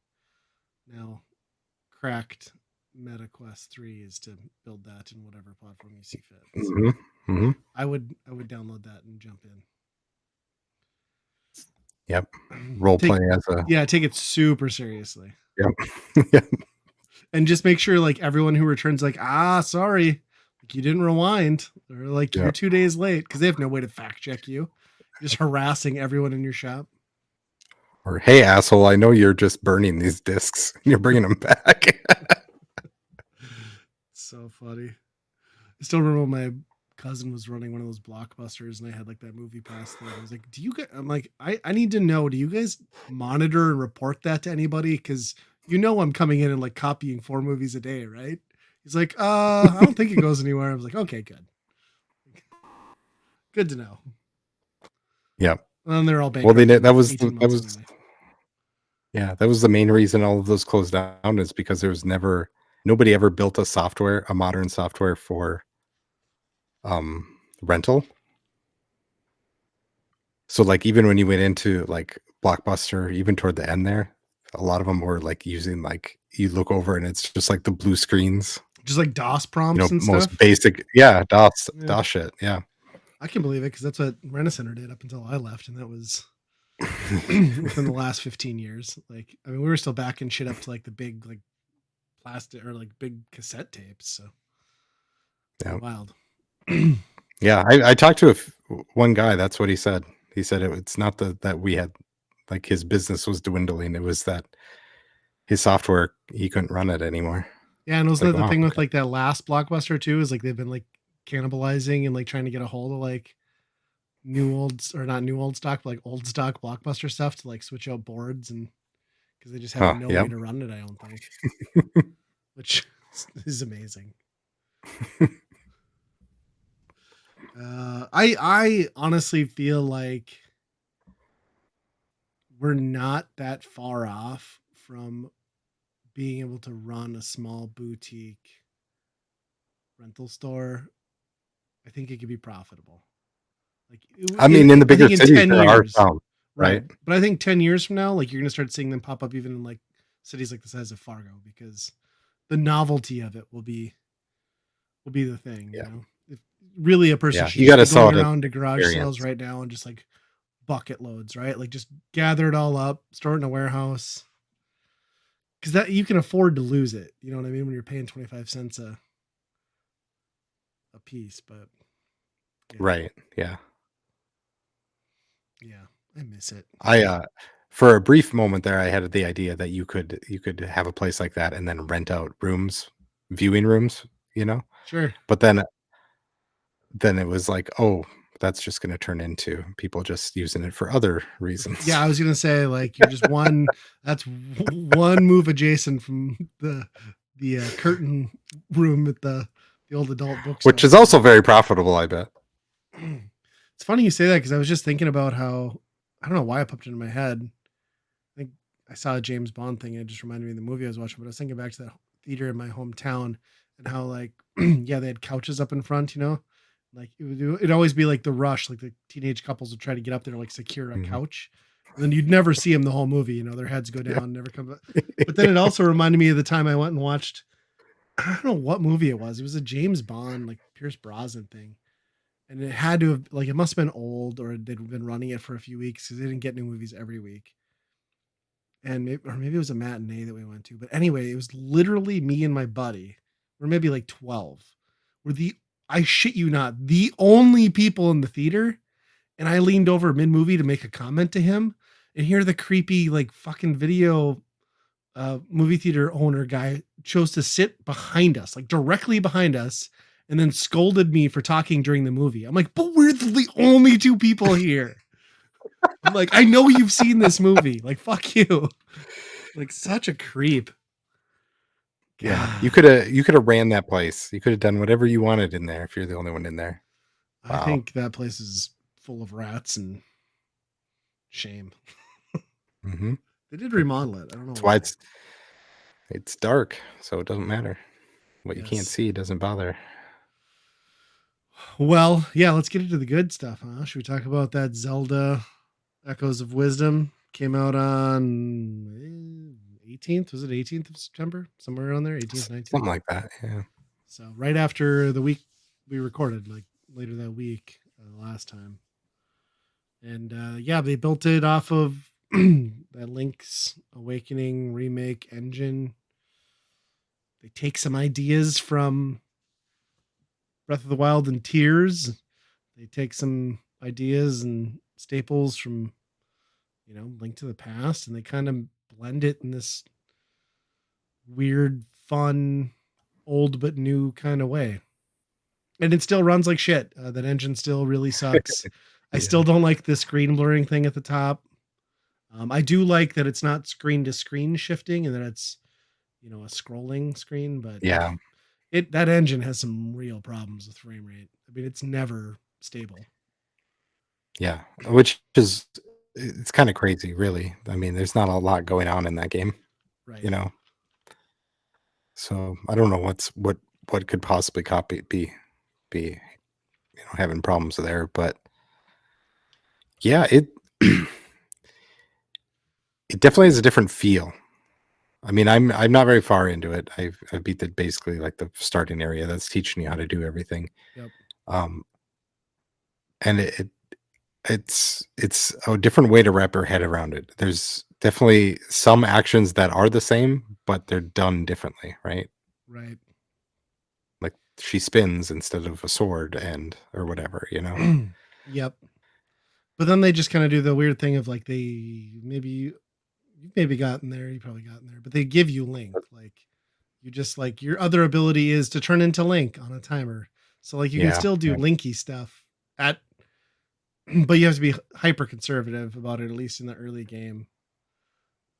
now cracked Meta Quest 3 is to build that in whatever platform you see fit. So Hmm. Hmm. I would download that and jump Yep. in. Role play as a. Take it super seriously. Yep. Yeah. And just make sure like everyone who returns like, sorry, like you didn't rewind or like you're Yep. 2 days late because they have no way to fact check you. You're just harassing everyone in your shop. Or hey, asshole! I know you're just burning these discs. You're bringing them back. So funny. I still remember when my cousin was running one of those blockbusters and I had like that movie pass thing. I was like, do you guys, I'm like, I need to know, do you guys monitor and report that to anybody? Cause I'm coming in and like copying 4 movies a day, right? He's like, I don't think it goes anywhere. I was like, okay, good. Good to know. Yep. And they're all Well, bankrupt in that like was 18 that months was anyway. yeah, that was the main reason all of those closed down is because there was never nobody ever built a modern software for rental. So, like, even when you went into, like, Blockbuster, even toward the end there, a lot of them were, like, using, like you look over and it's just, like, the blue screens, Just like DOS prompts and most stuff. basic yeah, Yeah, DOS shit, yeah. I can believe it because that's what Rent-A-Center did up until I left, and that was within the last 15 years. Like, I mean, we were still backing shit up to like the big like plastic or like big cassette tapes. So pretty Yeah. wild. Yeah, I talked to one guy, that's what he said. He said it's not that we had like, his business was dwindling, it was that his software, he couldn't run it anymore. Yeah, and It's wasn't like, that the "Wow, thing with okay." like that last Blockbuster too? Is like they've been like cannibalizing and like trying to get a hold of like new old or not new old stock, but like old stock Blockbuster stuff to like switch out boards and because they just have Huh, no way yep. to run it. I don't think, which is amazing. I honestly feel like we're not that far off from being able to run a small boutique rental store. I think it could be profitable. Like I mean, in the I bigger think in cities, 10 there are years, some, right? right? But I think 10 years from now, like you're gonna start seeing them pop up even in like cities like the size of Fargo because the novelty of it will be the thing, you Yeah, know. If really a person yeah, should you just gotta be sell going it as around an to garage sales experience. right now and just like bucket loads, right? Like just gather it all up, store it in a warehouse. Cause that you can afford to lose it. You know what I mean? When you're paying 25 cents a piece. But yeah, Right, yeah. yeah. I miss it. I, for a brief moment there, I had the idea that you could have a place like that and then rent out rooms, viewing rooms, you know? Sure. But then it was like, "Oh, that's just gonna turn into people just using it for other reasons." Yeah, I was gonna say like you're just one. That's one move adjacent from the curtain room at the old adult Which bookstore. is also very profitable, I bet. It's funny you say that because I was just thinking about how I don't know why it popped into my head. I think I saw a James Bond thing and it just reminded me of the movie I was watching. But I was thinking back to that theater in my hometown and how like yeah they had couches up in front, you know, like it'd always be like the rush, like the teenage couples would try to get up there to like secure a Mhm. couch, and then you'd never see them the whole movie. You know, their heads go Yeah. down, never come back. But then it also reminded me of the time I went and watched. I don't know what movie it was. It was a James Bond like Pierce Brosnan thing and it had to have like it must have been old or they'd been running it for a few weeks because they didn't get new movies every week. And maybe it was a matinee that we went to. But anyway, it was literally me and my buddy. We're maybe like 12. We're the I shit you not, the only people in the theater. And I leaned over mid movie to make a comment to him. And here the creepy like fucking video movie theater owner guy chose to sit behind us, like directly behind us, and then scolded me for talking during the movie. I'm like, but we're the only two people here. I'm like, I know you've seen this movie. Like, fuck you. Like, such a creep. Yeah, God, you coulda ran that place. You coulda done whatever you wanted in there if you're the only one in there. I Wow. think that place is full of rats and shame. Mhm. They did remodel it. I don't know That's why why. it's dark, so it doesn't matter. What you can't Yes. see doesn't bother. Well, yeah, let's get into the good stuff, huh? Should we talk about that Zelda Echoes of Wisdom? Came out on 18th. Was it 18th of September? Somewhere around there, 18th, 19th. Something like that, yeah. So right after the week we recorded, like later that week, last time. And yeah, they built it off of that Link's Awakening remake engine. They take some ideas from Breath of the Wild and Tears. They take some ideas and staples from, you know, Link to the Past, and they kind of blend it in this weird, fun, old but new kind of way. And it still runs like shit. That engine still really sucks. I still Yeah. don't like the screen blurring thing at the top. I do like that it's not screen to screen shifting and that it's, you know, a scrolling screen, but Yeah, it that engine has some real problems with frame rate. I mean, it's never stable. yeah, which is it's kinda crazy, really. I mean, there's not a lot going on in that game, you Right. know? So, I don't know what could possibly be, having problems there, but Yeah, it it definitely has a different feel. I mean, I'm not very far into it. I beat the basically like the starting area that's teaching you how to do everything. Yep. Um, and it's a different way to wrap your head around it. There's definitely some actions that are the same, but they're done differently, right? Right. Like she spins instead of a sword and or whatever, you know? Yep. But then they just kind of do the weird thing of like you've maybe gotten there, you probably gotten there, but they give you Link. Like you just like your other ability is to turn into Link on a timer. So like you can Yeah, still do yeah. Linky stuff at but you have to be hyper conservative about it, at least in the early game.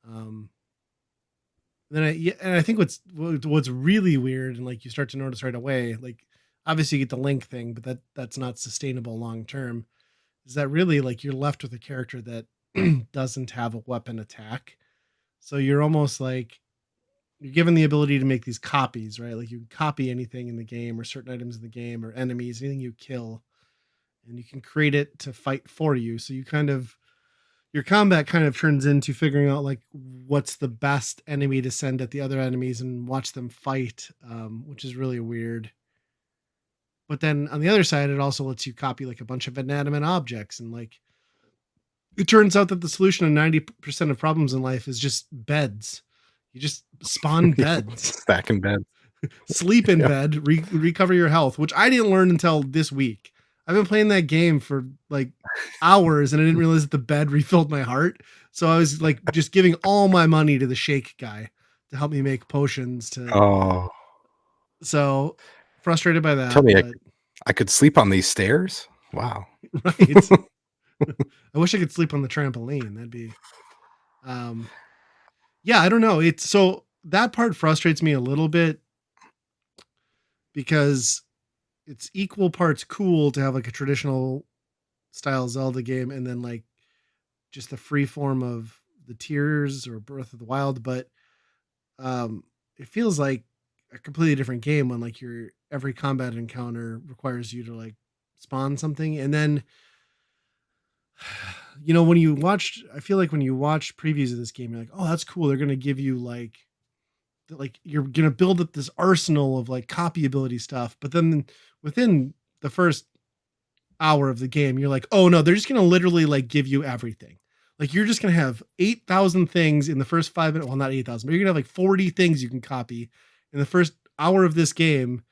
Um and I think what's really weird and like you start to notice right away, like obviously you get the Link thing, but that's not sustainable long term. Is that really like you're left with a character that doesn't have a weapon attack? So you're almost like you're given the ability to make these copies, right? Like you can copy anything in the game or certain items in the game or enemies, anything you kill, and you can create it to fight for you. So you kind of your combat kind of turns into figuring out like what's the best enemy to send at the other enemies and watch them fight, which is really weird. But then on the other side, it also lets you copy like a bunch of inanimate objects and like it turns out that the solution to 90% of problems in life is just beds. You just spawn beds, Stack in bed. sleep in Yeah. bed, recover your health, which I didn't learn until this week. I've been playing that game for like hours and I didn't realize that the bed refilled my heart. So I was like just giving all my money to the shake guy to help me make potions to Oh, so frustrated by tell that, me but I could sleep on these stairs? Wow. right. I wish I could sleep on the trampoline. That'd be um yeah, I don't know. It's so that part frustrates me a little bit because it's equal parts cool to have like a traditional style Zelda game and then like just the free form of the Tears or Breath of the Wild, but um it feels like a completely different game when like your every combat encounter requires you to like spawn something and then when you watched I feel like when you watch previews of this game you're like, "Oh, that's cool. They're going to give you like you're gonna build up this arsenal of like copy ability stuff, but then within the first hour of the game, you're like, oh no, they're just gonna literally like give you everything. Like you're just gonna have 8,000 things in the first 5 minutes. Well, not 8,000, but you're gonna have like 40 things you can copy in the first hour of this game,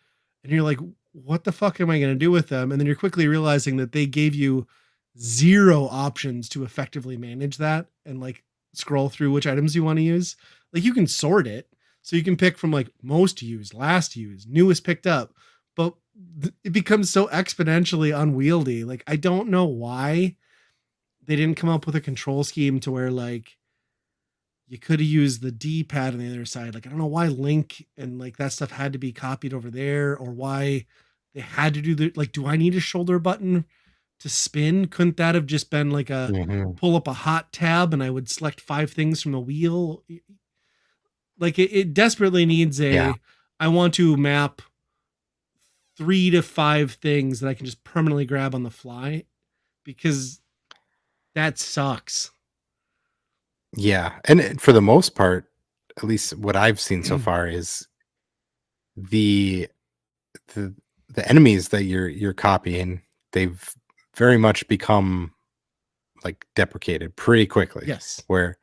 and you're like, what the fuck am I gonna do with them? And then you're quickly realizing that they gave you zero options to effectively manage that and like scroll through which items you want to use. Like you can sort it, so you can pick from like most used, last used, newest picked up, but it becomes so exponentially unwieldy. Like I don't know why they didn't come up with a control scheme to where like you could have used the D-pad on the other side. Like I don't know why Link and like that stuff had to be copied over there or why they had to do the like do I need a shoulder button to spin? Couldn't that have just been like a Mhm. pull up a hot tab and I would select 5 things from the wheel? Like it desperately needs Yeah. a I want to map 3 to 5 things that I can just permanently grab on the fly because that sucks. Yeah, and for the most part, at least what I've seen so far is the the the enemies that you're copying, they've very much become, like, deprecated pretty quickly, Yes. where,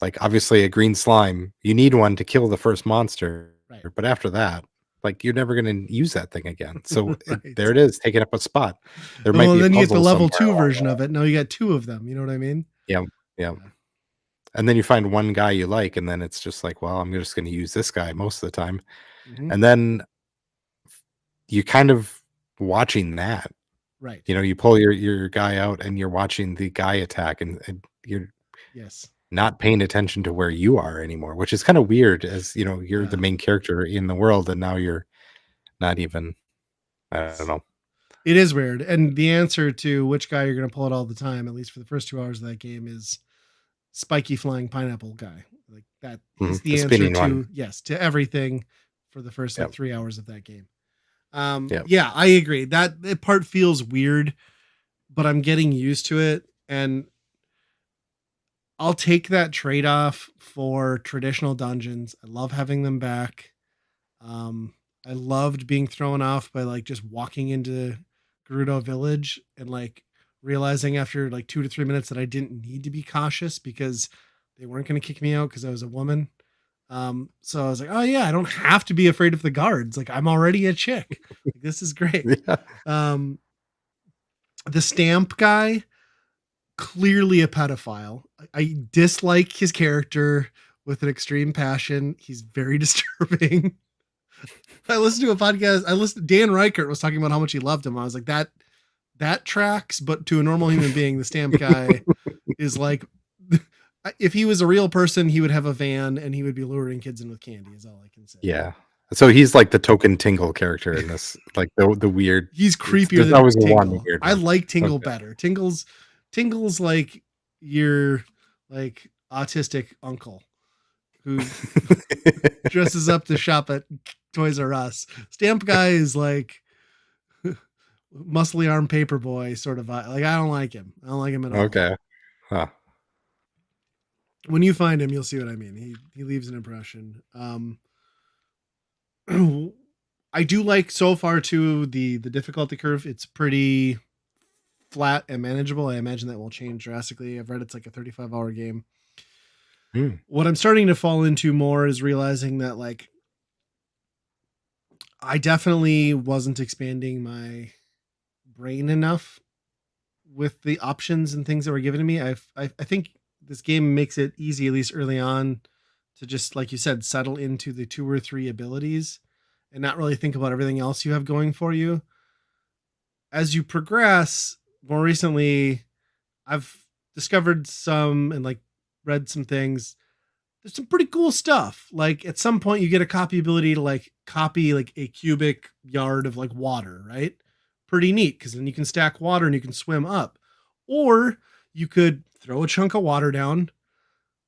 like, obviously, a green slime, you need one to kill the first monster, Right. but after that, like, you're never gonna use that thing again, so there Right. it is, taking up a spot. There might Well, be a then you get the puzzle level somewhere 2 along version the of it. Now you got 2 of them. You know what I mean? yeah, yeah. Yeah. And then you find one guy you like, and then it's just like, well, I'm just going to use this guy most of the time. Mhm. And then you kind of watching that. Right. You pull your guy out, and you're watching the guy attack, and you're Yes. not paying attention to where you are anymore, which is kind of weird. As you're the Yeah. main character in the world, and now you're not even. I don't It's know. it is weird. And the answer to which guy you're going to pull it all the time, at least for the first 2 hours of that game, is spiky flying pineapple guy. Like that, he's The the answer spinning one. to yes to everything for the first like Yep. 3 hours of that game. Yep. Yeah, I agree. That part feels weird, but I'm getting used to it, and I'll take that trade off for traditional dungeons. I love having them back. Um, I loved being thrown off by like just walking into Gerudo Village and like realizing after like 2 to 3 minutes that I didn't need to be cautious because they weren't going to kick me out because I was a woman. So I was like, oh yeah, I don't have to be afraid of the guards. Like I'm already a chick. Like, this is great. Yeah. Um, the stamp guy, clearly a pedophile. I dislike his character with an extreme passion. He's very disturbing. I listened to a podcast. Dan Reichert was talking about how much he loved him. I was like, that tracks, but to a normal human being, the stamp guy is like, if he was a real person, he would have a van and he would be luring kids in with candy, is all I can say. Yeah. So he's like the token Tingle character in this, like the weird. He's creepier There's than always a one Tingle. weird I one. like Tingle Okay. better. Tingle's like your like autistic uncle who dresses up to shop at Toys R Us. Stamp guy is like muscly arm paper boy sort of like I don't like him. I don't like him at all. Okay. Huh. When you find him, you'll see what I mean. He leaves an impression. I do like so far too the difficulty curve. It's pretty flat and manageable. I imagine that will change drastically. I've read it's like a 35-hour game. What I'm starting to fall into more is realizing that like I definitely wasn't expanding my brain enough with the options and things that were given to me. I think this game makes it easy, at least early on, to just, like you said, settle into the 2 or 3 abilities and not really think about everything else you have going for you. As you progress, more recently, I've discovered some and like read some things. There's some pretty cool stuff. Like at some point you get a copy ability to like copy like a cubic yard of like water, right? Pretty neat because then you can stack water and you can swim up. Or you could throw a chunk of water down,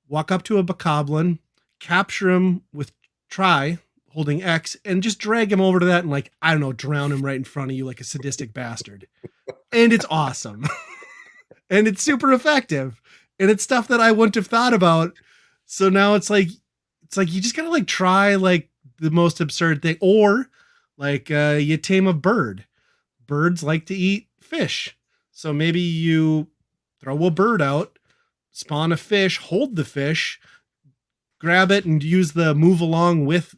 walk up to a bokoblin, capture him with try holding X, and just drag him over to that and like, I don't know, drown him right in front of you like a sadistic bastard. And it's awesome. And it's super effective. And it's stuff that I wouldn't have thought about. So now it's like you just gotta like try like the most absurd thing. Or like you tame a bird. Birds like to eat fish. So maybe you throw a bird out, spawn a fish, hold the fish, grab it, and use the move along with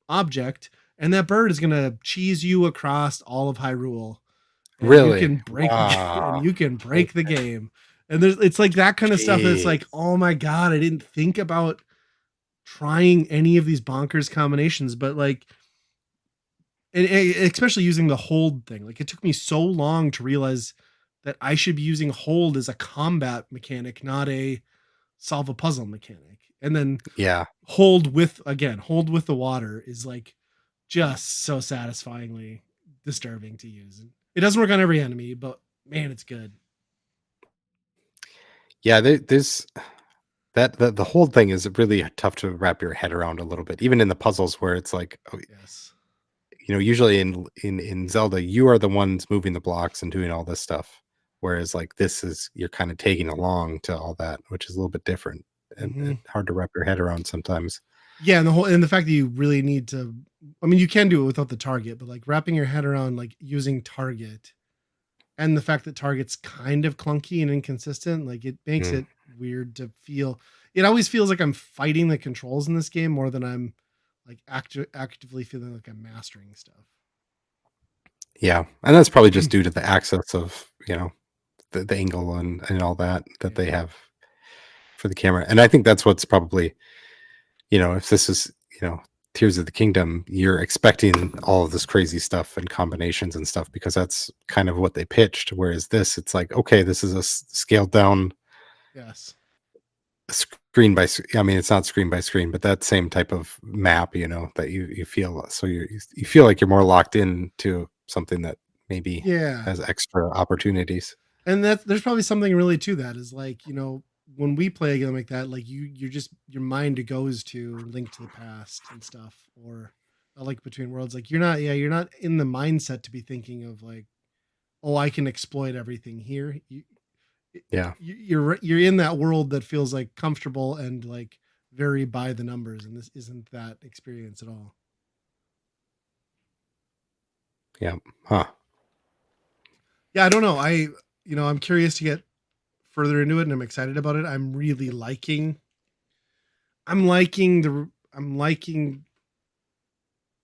object, and that bird is gonna cheese you across all of Hyrule. And you Really? can break Wow. the game. And it's like that kind of stuff that's Jeez. like, oh my god, I didn't think about trying any of these bonkers combinations, but like especially using the hold thing. Like it took me so long to realize that I should be using hold as a combat mechanic, not a solve a puzzle mechanic. And then Yeah. hold with the water is like just so satisfyingly disturbing to use. It doesn't work on every enemy, but man, it's good. Yeah. There's that the whole thing is really tough to wrap your head around a little bit, even in the puzzles where it's like, Yes. usually in Zelda, you are the ones moving the blocks and doing all this stuff. Whereas like this is you're kind of tagging along to all that, which is a little bit different and hard to wrap your head around sometimes. Yeah, and the fact that you really need to, I mean, you can do it without the target, but like wrapping your head around like using target and the fact that target's kind of clunky and inconsistent, like it makes it weird to feel. It always feels like I'm fighting the controls in this game more than I'm like actively feeling like I'm mastering stuff. Yeah, and that's probably just due to the access of the angle and all that they have for the camera. And I think that's what's probably if this is Tears of the Kingdom, you're expecting all of this crazy stuff and combinations and stuff because that's kind of what they pitched. Whereas this, it's like, okay, this is a scaled down Yes. screen by I mean, it's not screen by screen, but that same type of map, that you feel. So you feel like you're more locked in to something that maybe Yeah. has extra opportunities. And there's probably something really to that is like, when we play a game like that, like your mind goes to Link to the Past and stuff, or like Between Worlds. Like you're not in the mindset to be thinking of like oh, I can exploit everything here. Yeah. You're in that world that feels like comfortable and like very by the numbers, and this isn't that experience at all. Yeah. Huh. Yeah, I don't know. I'm curious to get further into it, and I'm excited about it. I'm liking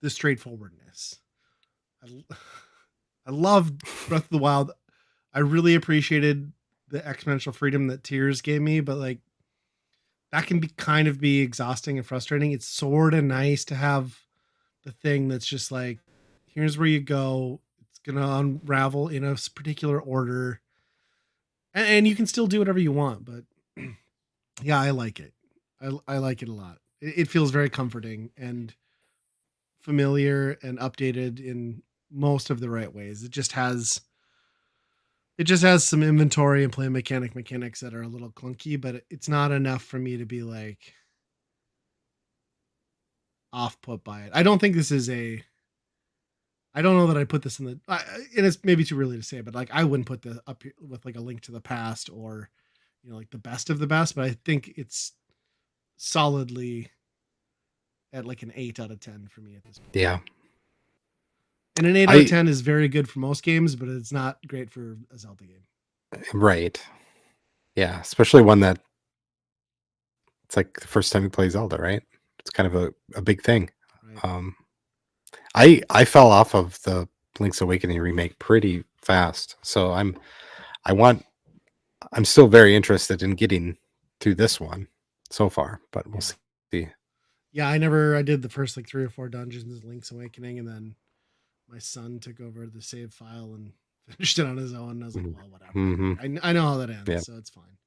the straightforwardness. I, I love Breath of the Wild. I really appreciated the exponential freedom that Tears gave me, but like that can be exhausting and frustrating. It's sort of nice to have the thing that's just like, here's where you go. It's gonna unravel in a particular order, and you can still do whatever you want. But yeah, I like it. I like it a lot. It feels very comforting and familiar and updated in most of the right ways. It just has some inventory and play mechanics that are a little clunky, but it's not enough for me to be like off put by it. I don't know that I put this in and it's maybe too early to say, but like I wouldn't put the up here with like a Link to the Past or like the best of the best, but I think it's solidly at like an 8 out of 10 for me at this point. Yeah. And an 8 out of I 10 is very good for most games, but it's not great for a Zelda game. right. Yeah, especially one that it's like the first time you play Zelda, right? It's kind of a big thing. Right. Um, I fell off of the Link's Awakening remake pretty fast, so I want I'm still very interested in getting through this one so far, but we'll Yeah. see. Yeah, I did the first like 3 or 4 dungeons of Link's Awakening, and then my son took over the save file and finished it on his own. And I was like, well, whatever. Mm-hmm. I know how that ends, Yeah, so it's fine.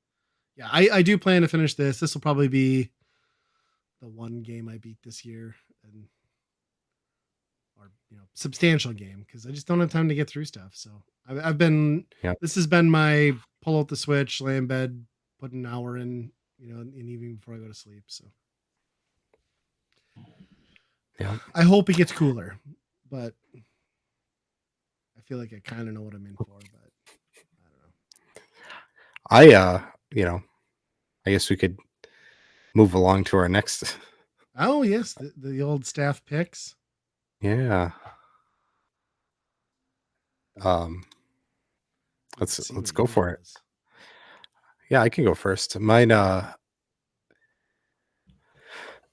Yeah, I do plan to finish this. This will probably be the one game I beat this year, and or substantial game because I just don't have time to get through stuff. So I've been yeah, this has been my pull out the Switch, lay in bed, put an hour in, and even before I go to sleep. So yeah. I hope it gets cooler, but I feel like I kind of know what I'm in for, but I don't know. You know, I guess we could move along to our next. Oh yes, the old staff picks. Yeah. Um, Let's see let's what go yours for it. was. Yeah, I can go first.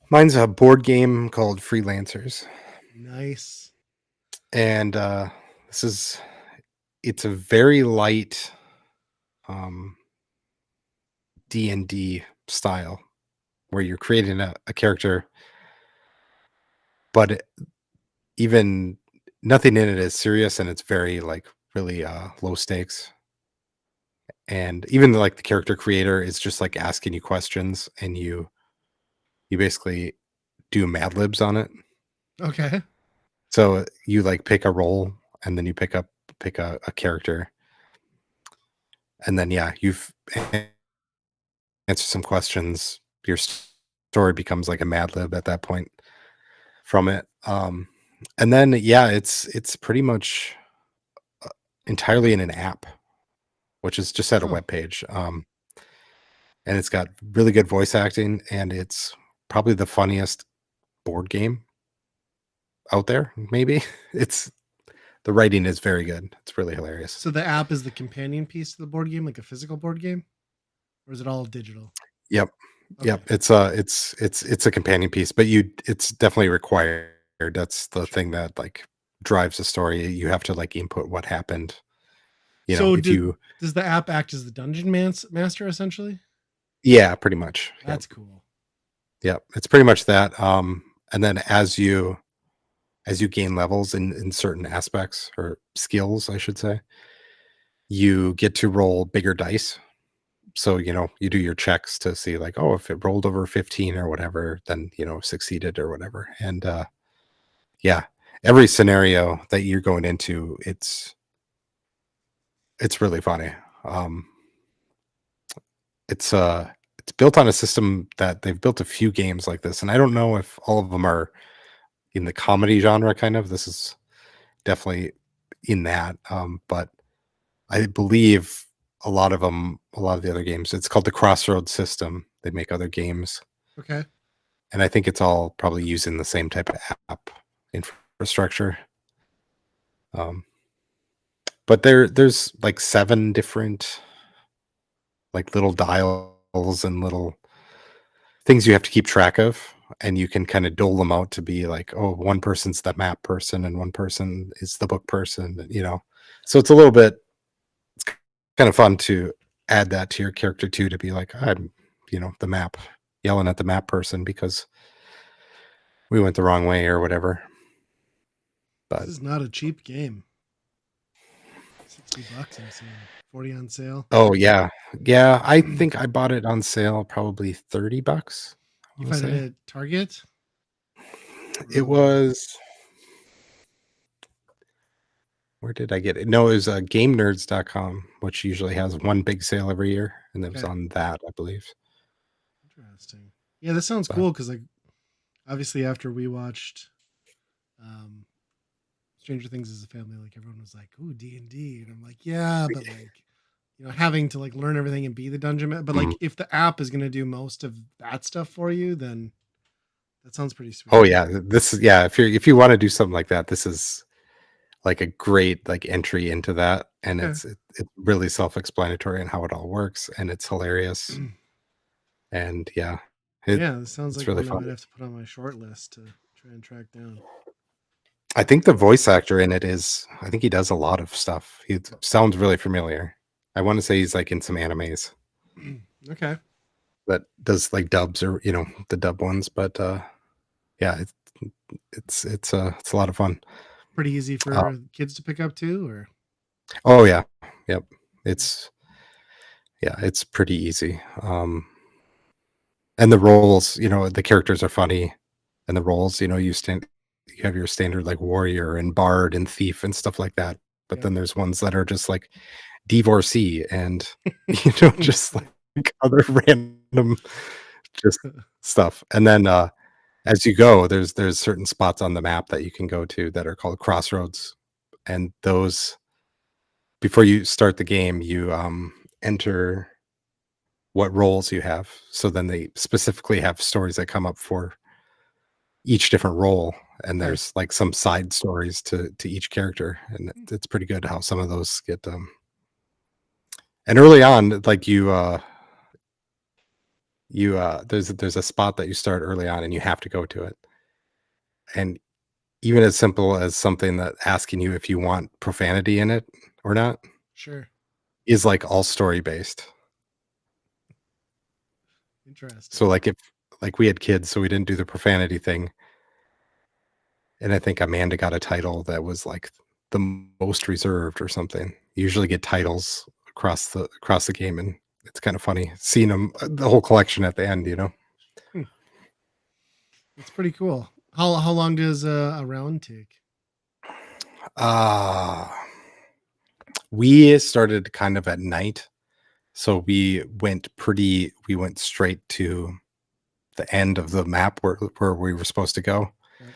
Mine's a board game called Freelancers. Nice. And this is it's a very light D&D style where you're creating a character, but even nothing in it is serious, and it's very like really low stakes. And even like the character creator is just like asking you questions, and you basically do Mad Libs on it. Okay. So you like pick a role, and then you pick a character, and then yeah, you've answered some questions. Your story becomes like a Mad Lib at that point from it. And then yeah, it's pretty much entirely in an app, which is just at a Oh, web page. And it's got really good voice acting, and it's probably the funniest board game out there. Maybe it's the writing is very good. It's really hilarious. so the app is the companion piece to the board game, like a physical board game, or is it all digital? Yep. Okay. Yep. It's a companion piece, but it's definitely required. That's the Sure. thing that like drives the story. You have to like input what happened. So If you does the app act as the dungeon master essentially? yeah, pretty much. Yep. That's cool. Yep. It's pretty much that. And then as you gain levels in certain aspects or skills, I should say, you get to roll bigger dice. So, you do your checks to see like, oh, if it rolled over 15 or whatever, then, succeeded or whatever. And yeah, every scenario that you're going into, it's really funny. Um, it's built on a system that they've built a few games like this, and I don't know if all of them are in the comedy genre kind of. This is definitely in that. But I believe a lot of them, a lot of the other games, it's called the Crossroads system. They make other games, Okay. and I think it's all probably using the same type of app infrastructure. Um, but there's like 7 different like little dials and little things you have to keep track of, and you can kind of dole them out to be like, oh, one person's the map person and one person is the book person, you know. So it's a little bit, it's kind of fun to add that to your character too, to be like, I'm, you know, the map, yelling at the map person because we went the wrong way or whatever. This But is not a cheap game. $60 I'm seeing. 40 on sale. oh yeah, yeah, I think I bought it on sale probably $30. I You want to find it say at Target it or was. Where did I get it? No, it was GameNerds.com, which usually has one big sale every year, and it was okay. on that, I believe. Interesting. Yeah, this sounds But cool because like obviously after we watched um Stranger Things as a family, like everyone was like, "Ooh, D&D," and I'm like, "Yeah, but like, having to like learn everything and be the but mhm. like if the app is gonna do most of that stuff for you, then that sounds pretty Oh sweet." yeah, this is yeah. If you want to do something like that, this is like a great like entry into that, and Okay. it's really self-explanatory on how it all works, and it's hilarious, and yeah, it Yeah, this sounds it's like really one I fun. might have to put on my short list to try and track down. I think the voice actor in it is, I think he does a lot of stuff. He sounds really familiar. I want to say he's like in some animes Okay. that does like dubs or the dub ones, but yeah, it's a lot of fun. Pretty easy Uh, for kids to pick up too, or oh yeah, yep. okay. It's yeah, it's pretty easy. And the roles, the characters are funny, and the roles, you have your standard like warrior and bard and thief and stuff like that. But Yep. then there's ones that are just like divorcee and just like other random just stuff. And then as you go, there's certain spots on the map that you can go to that are called crossroads, and those before you start the game, you enter what roles you have. So then they specifically have stories that come up for each different role, and Okay. there's like some side stories to each character, and it's pretty good how some of those get and early on, like there's a spot that you start early on and you have to go to it. And even as simple as something that asking you if you want profanity in it or not Sure. is like all story based. Interesting. So like if like we had kids, so we didn't do the profanity thing. And I think Amanda got a title that was like the most reserved or something. You usually get titles across the game, and it's kind of funny seeing them the whole collection at the end. Hmm. That's pretty cool. How long does a round take? Uh we started kind of at night, so we went straight to the end of the map where we were supposed to go. Yep.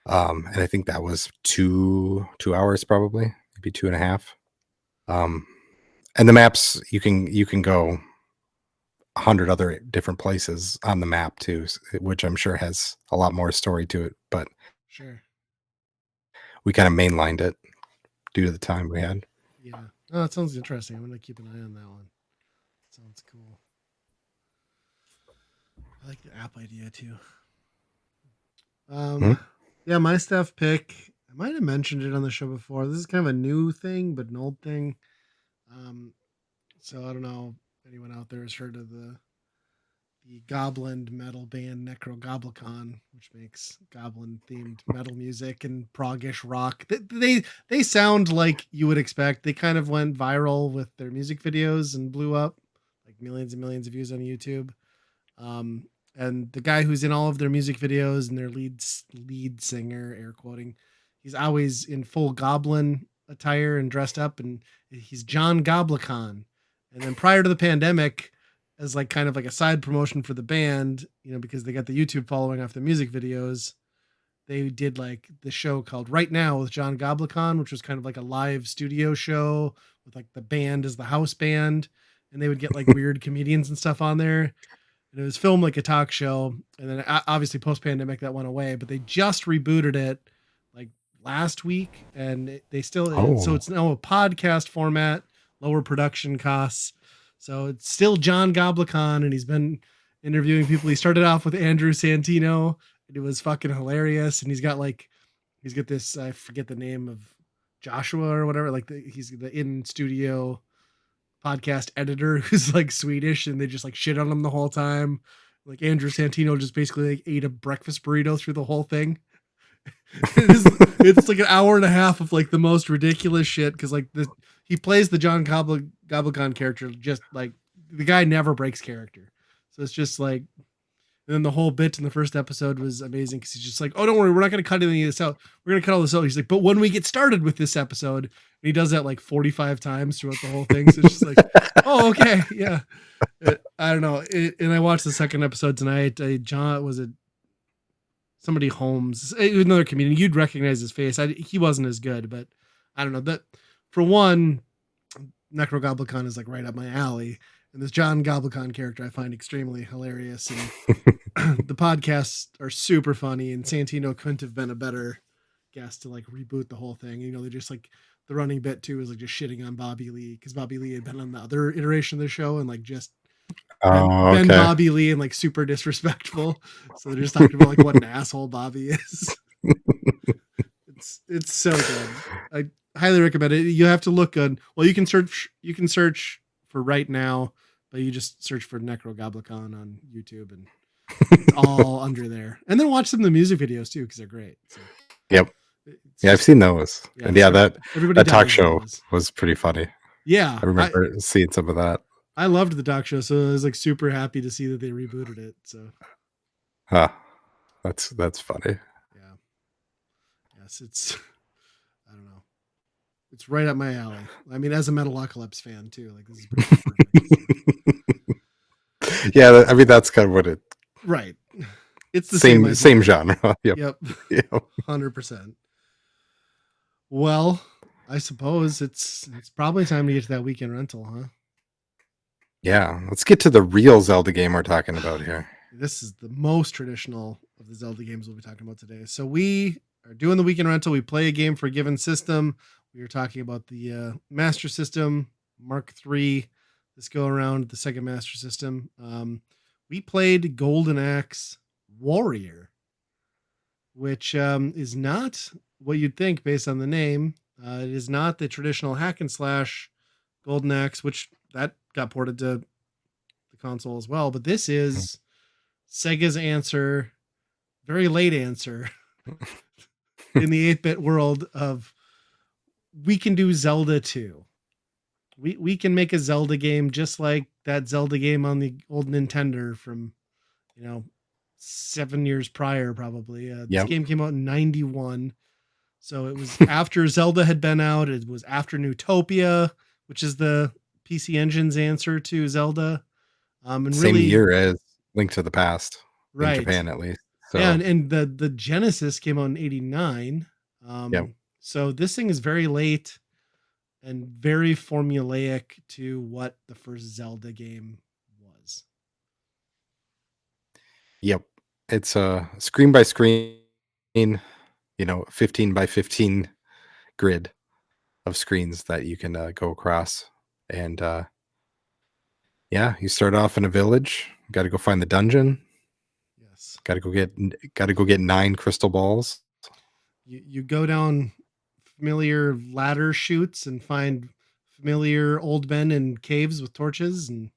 And I think that was 2 hours, probably maybe 2.5. Um and the maps, you can go 100 other different places on the map too, which I'm sure has a lot more story to it, but Sure. we kind of mainlined it due to the time we had. Yeah. Oh, that sounds interesting. I'm gonna keep an eye on that one. Sounds cool. I like the app idea too. Mhm. Yeah, my stuff pick. I might have mentioned it on the show before. This is kind of a new thing, but an old thing. Um, so I don't know if anyone out there has heard of the Goblin metal band Necrogoblicon, which makes goblin themed metal music and proggish rock. They sound like you would expect. They kind of went viral with their music videos and blew up, like millions and millions of views on YouTube. Um, and the guy who's in all of their music videos and their lead singer, air quoting, he's always in full goblin attire and dressed up, and he's John Goblicon. And then prior to the pandemic, as like kind of like a side promotion for the band, because they got the YouTube following off the music videos, they did like the show called Right Now with John Goblicon, which was kind of like a live studio show with like the band as the house band, and they would get like weird comedians and stuff on there. And it was filmed like a talk show. And then obviously post pandemic that went away, but they just rebooted it like last week, and they still so Oh, it's now a podcast format, lower production costs. So it's still John Goblikon, and he's been interviewing people. He started off with Andrew Santino, and it was fucking hilarious. And he's got this, I forget the name of, Joshua or whatever. Like he's the in studio podcast editor who's like Swedish, and they just like shit on him the whole time. Like Andrew Santino just basically like ate a breakfast burrito through the whole thing. It's like an hour and a half of like the most ridiculous shit, because like he plays the John Goblikon character, just like the guy never breaks character. So it's just like, and then the whole bit in the first episode was amazing, because he's just like, oh, don't worry, we're not going to cut any of this out. We're going to cut all this out. He's like, but when we get started with this episode, and he does that like 45 times throughout the whole thing. So it's just like, oh, okay. Yeah. I don't know. And I watched the second episode tonight. John, was it somebody Holmes, another comedian? You'd recognize his face. He wasn't as good, but I don't know that. For one, Necrogoblikon is like right up my alley. And this John Goblikon character I find extremely hilarious. And the podcasts are super funny, and Santino couldn't have been a better guest to like reboot the whole thing. You know, they just like, the running bit too is like just shitting on Bobby Lee, because Bobby Lee had been on the other iteration of the show and like just oh, Ben okay. Bobby Lee and like super disrespectful. So they're just talking about like what an asshole Bobby is. It's so good. I highly recommend it. You have to look on, well, you can search for right now, but you just search for Necrogoblikon on YouTube, and it's all under there. And then watch some of the music videos too, because they're great. So Yep. Yeah, I've seen those. Yeah, And yeah, everybody that talk dies show those. was pretty funny. Yeah, I remember seeing some of that. I loved the talk show, so I was like super happy to see that they rebooted it. So Huh. That's funny. yeah, yes, it's I don't know, it's right up my alley. I mean, as a Metalocalypse fan too, like this is perfect. Yeah, I mean that's kind of what it. Right, it's the same genre. Yep. Yep, Yep. 100%. Well, I suppose it's probably time to get to that weekend rental, huh? Yeah, let's get to the real Zelda game we're talking about here. This is the most traditional of the Zelda games we'll be talking about today. So we are doing the weekend rental. We play a game for a given system. We are talking about the Master System Mark III. This go around the Sega Master System. We played Golden Axe Warrior, which is not what you'd think based on the name. It is not the traditional hack and slash Golden Axe, which that got ported to the console as well. But this is Sega's answer, very late answer, in the 8-bit world of, we can do Zelda 2. We can make a Zelda game just like that Zelda game on the old Nintendo from, 7 years prior, probably. This game came out in 91. So it was after Zelda had been out. It was after Newtopia, which is the PC Engine's answer to Zelda. And Same really, year as Link to the Past, right, in Japan at least. So. Yeah, and the Genesis came out in 89. So this thing is very late and very formulaic to what the first Zelda game was. Yep. It's a screen by screen, 15 by 15 grid of screens that you can go across. And you start off in a village. Got to go find the dungeon. Yes. Got to go get 9 crystal balls. You go down familiar ladder chutes and find familiar old men in caves with torches. And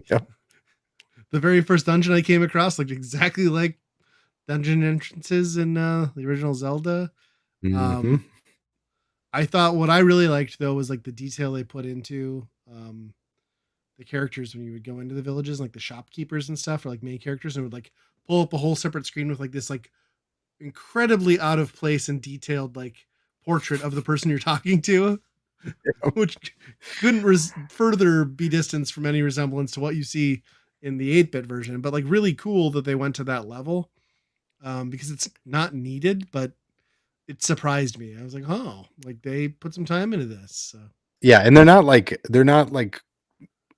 the very first dungeon I came across looked exactly like dungeon entrances in the original Zelda. Mm-hmm. I thought what I really liked though was like the detail they put into the characters when you would go into the villages, like the shopkeepers and stuff, or like main characters, and would like pull up a whole separate screen with like this like incredibly out of place and detailed like portrait of the person you're talking to, which couldn't further be distanced from any resemblance to what you see in the 8-bit version. But like really cool that they went to that level, because it's not needed, but it surprised me. I was like, oh, like they put some time into this. So. Yeah, and they're not like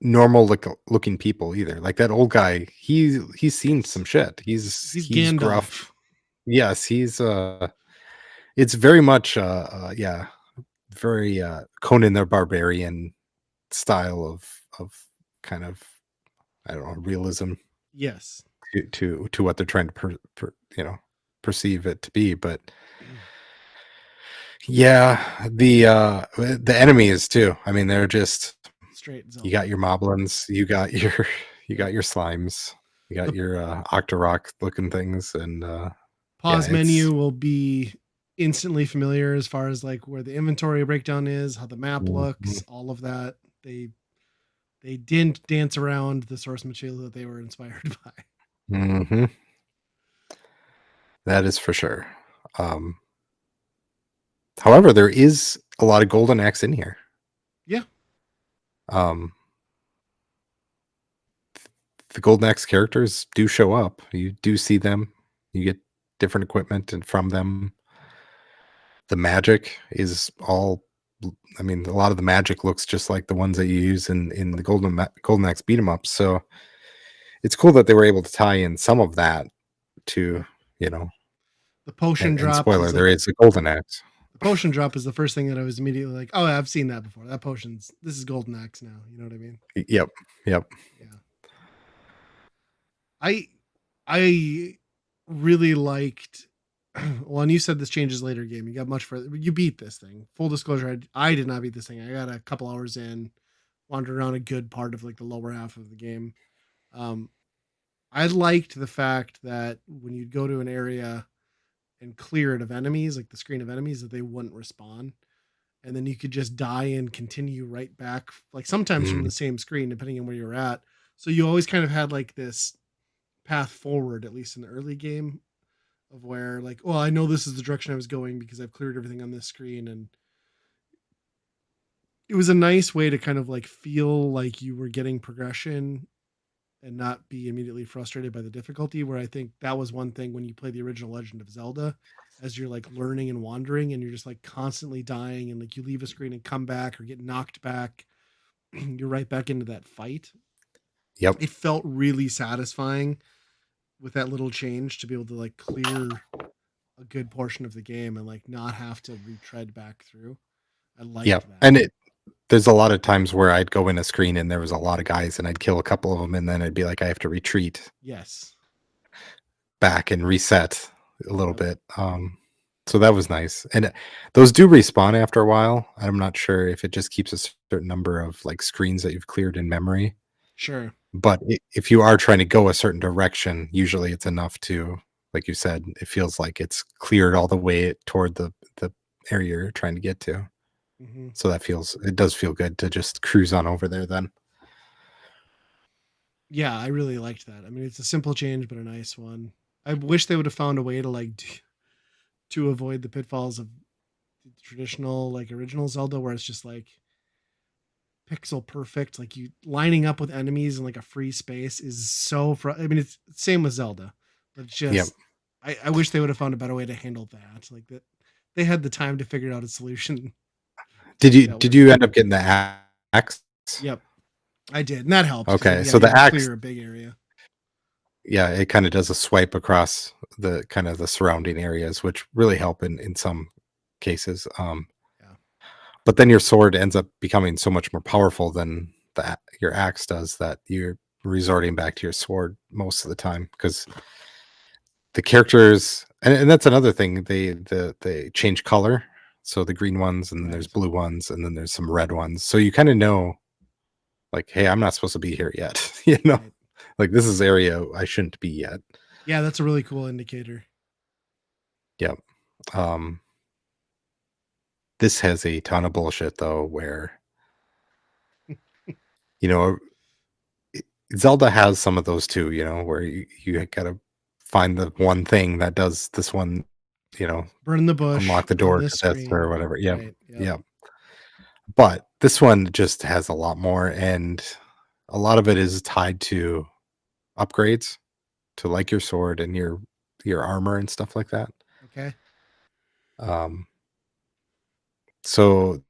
normal looking people either. Like that old guy, he's seen Yes. some shit. He's He's he's gruff. Gandalf. Yes, it's very much yeah, very Conan the Barbarian style of kind of, I don't know, realism Yes. to what they're trying to perceive it to be. But yeah, the enemies too. I mean, they're just, Straight you got Zelda. your moblins, you got your you got Yep. your slimes, you got The your Octorok looking things, and yeah, pause menu will be instantly familiar as far as like where the inventory breakdown is, how the map Mhm, looks, all of that. They they didn't dance around the source material that they were inspired by. mhm, that is for sure. Um, However, there is a lot of golden axe in here. Yeah. Um, the golden axe characters do show up. You do see them. You get different equipment and from them. The magic is all, I mean, a lot of the magic looks just like the ones that you use in the golden axe beat 'em up. So it's cool that they were able to tie in some of that to, you know, The potion and drops spoiler, is there like is a golden axe. the potion drop is the first thing that I was immediately like, oh, I've seen that before. That potion's this is Golden Axe now. You know what I mean? Yep, yep. Yeah. I I really liked well, and you said this changes later game. You got much further. You beat this thing. Full disclosure, I did not beat this thing. I got a couple hours in, wandered around a good part of like the lower half of the game. Um, I liked the fact that when you'd go to an area and clear it of enemies, like the screen of enemies, that they wouldn't respawn. And then you could just die and continue right back, like sometimes from Mm, the same screen, depending on where you're at. So you always kind of had like this path forward, at least in the early game, of where like, well, I know this is the direction I was going because I've cleared everything on this screen. And it was a nice way to kind of like feel like you were getting progression and not be immediately frustrated by the difficulty. Where I think that was one thing when you play the original Legend of Zelda, as you're like learning and wandering and you're just like constantly dying and like you leave a screen and come back or get knocked back, you're right back into that fight. yep, It felt really satisfying with that little change to be able to like clear a good portion of the game and like not have to retread back through. I yep. liked that. And there's a lot of times where I'd go in a screen and there was a lot of guys and I'd kill a couple of them and then I'd be like, I have to retreat Yes. back and reset a little Yep. bit. So that was nice. And those do respawn after a while. I'm not sure if it just keeps a certain number of like screens that you've cleared in memory. Sure. But if you are trying to go a certain direction, usually it's enough to, like you said, it feels like it's cleared all the way toward the area you're trying to get to. Hmm. So it does feel good to just cruise on over there then. Yeah, I really liked that. I mean, it's a simple change, but a nice one. I wish they would have found a way to like to avoid the pitfalls of the traditional like original Zelda, where it's just like pixel perfect. Like you lining up with enemies in like a free space is so. I mean, it's same with Zelda, but it's Yep. just I wish they would have found a better way to handle that. Like that, they had the time to figure out a solution to Did make you that did work. you end up getting the axe? Yep, I did, and that helped because Okay, yeah, so you the had to axe, clear a big area. yeah, it kind of does a swipe across the kind of the surrounding areas, which really help in some cases. Yeah. But then your sword ends up becoming so much more powerful than your axe does that you're resorting back to your sword most of the time because the characters, and that's another thing, they change color. So the green ones, and then there's Right. blue ones, and then there's some red ones. So you kind of know, like, hey, I'm not supposed to be here yet. Right. Like this is area I shouldn't be yet. Yeah, that's a really cool indicator. Yep. Um, this has a ton of bullshit though, where you know Zelda has some of those too, where you gotta find the one thing that does this one, you know, Burn the bush unlock the on door this to this or screen. whatever. Yep. Right. Yep. Yep. But this one just has a lot more, and a lot of it is tied to upgrades to like your sword and your armor and stuff like that. Okay. Um, so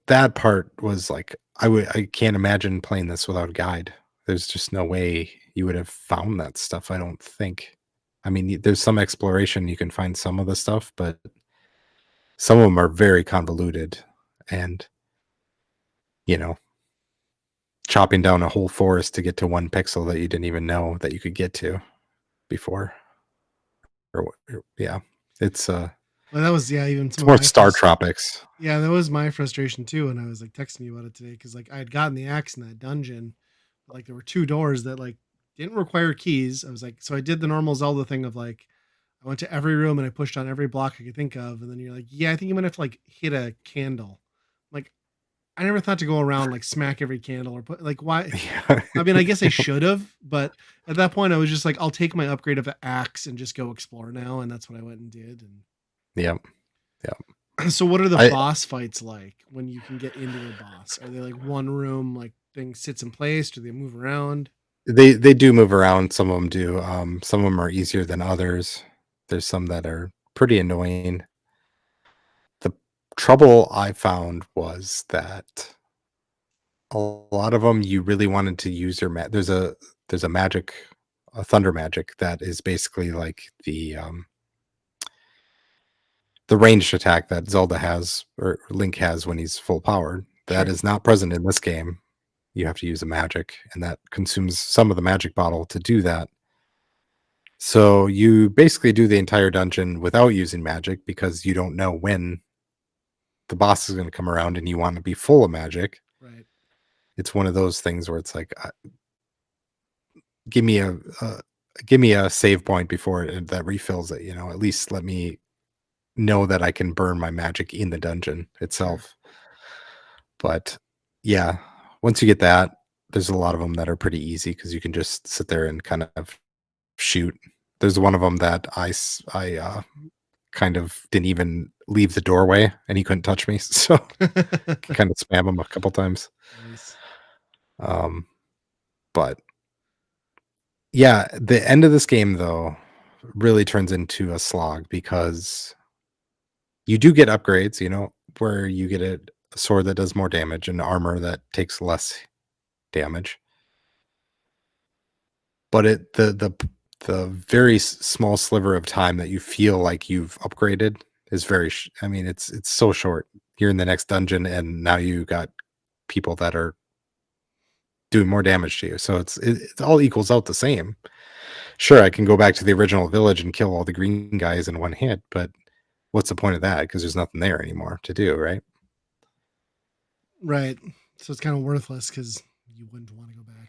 that part was like I can't imagine playing this without a guide. There's just no way you would have found that stuff, I don't think. I mean, there's some exploration, you can find some of the stuff, but some of them are very convoluted and, you know, chopping down a whole forest to get to one pixel that you didn't even know that you could get to before. Yeah, it's Well, that was even some it's of more my Star Tropics. yeah, that was my frustration too. And I was like texting you about it today because like I had gotten the axe in that dungeon, but like there were two doors that like didn't require keys. I was like, so I did the normal Zelda thing of like I went to every room and I pushed on every block I could think of, and then you're like, yeah, I think you might have to like hit a candle. Like I never thought to go around like smack every candle or put like why. Yeah. I mean, I guess I should have, but at that point, I was just like, I'll take my upgrade of the axe and just go explore now, and that's what I went and did. Yep, yep. And so, what are the I boss fights like when you can get into a boss? Are they like one room, like thing sits in place? Do they move around? they do move around, some of them do, some of them are easier than others. There's some that are pretty annoying. The trouble I found was that a lot of them you really wanted to use your there's a magic, a thunder magic that is basically like the ranged attack that Zelda has or Link has when he's full powered. That Sure. is not present in this game. You have to use a magic, and that consumes some of the magic bottle to do that. So you basically do the entire dungeon without using magic because you don't know when the boss is going to come around and you want to be full of magic. Right. It's one of those things where it's like, give me give me a save point before that refills it. At least let me know that I can burn my magic in the dungeon Sure. itself. But yeah, once you get that, there's a lot of them that are pretty easy because you can just sit there and kind of shoot. There's one of them that I kind of didn't even leave the doorway and he couldn't touch me, so kind of spam him a couple times. Nice. Um, but yeah, the end of this game though really turns into a slog because you do get upgrades, where you get a sword that does more damage and armor that takes less damage. But the very small sliver of time that you feel like you've upgraded is I mean, it's so short. You're in the next dungeon and now you got people that are doing more damage to you. So it all equals out the same. Sure, I can go back to the original village and kill all the green guys in one hit, but what's the point of that? Because there's nothing there anymore to do, right? Right. So it's kind of worthless because you wouldn't want to go back.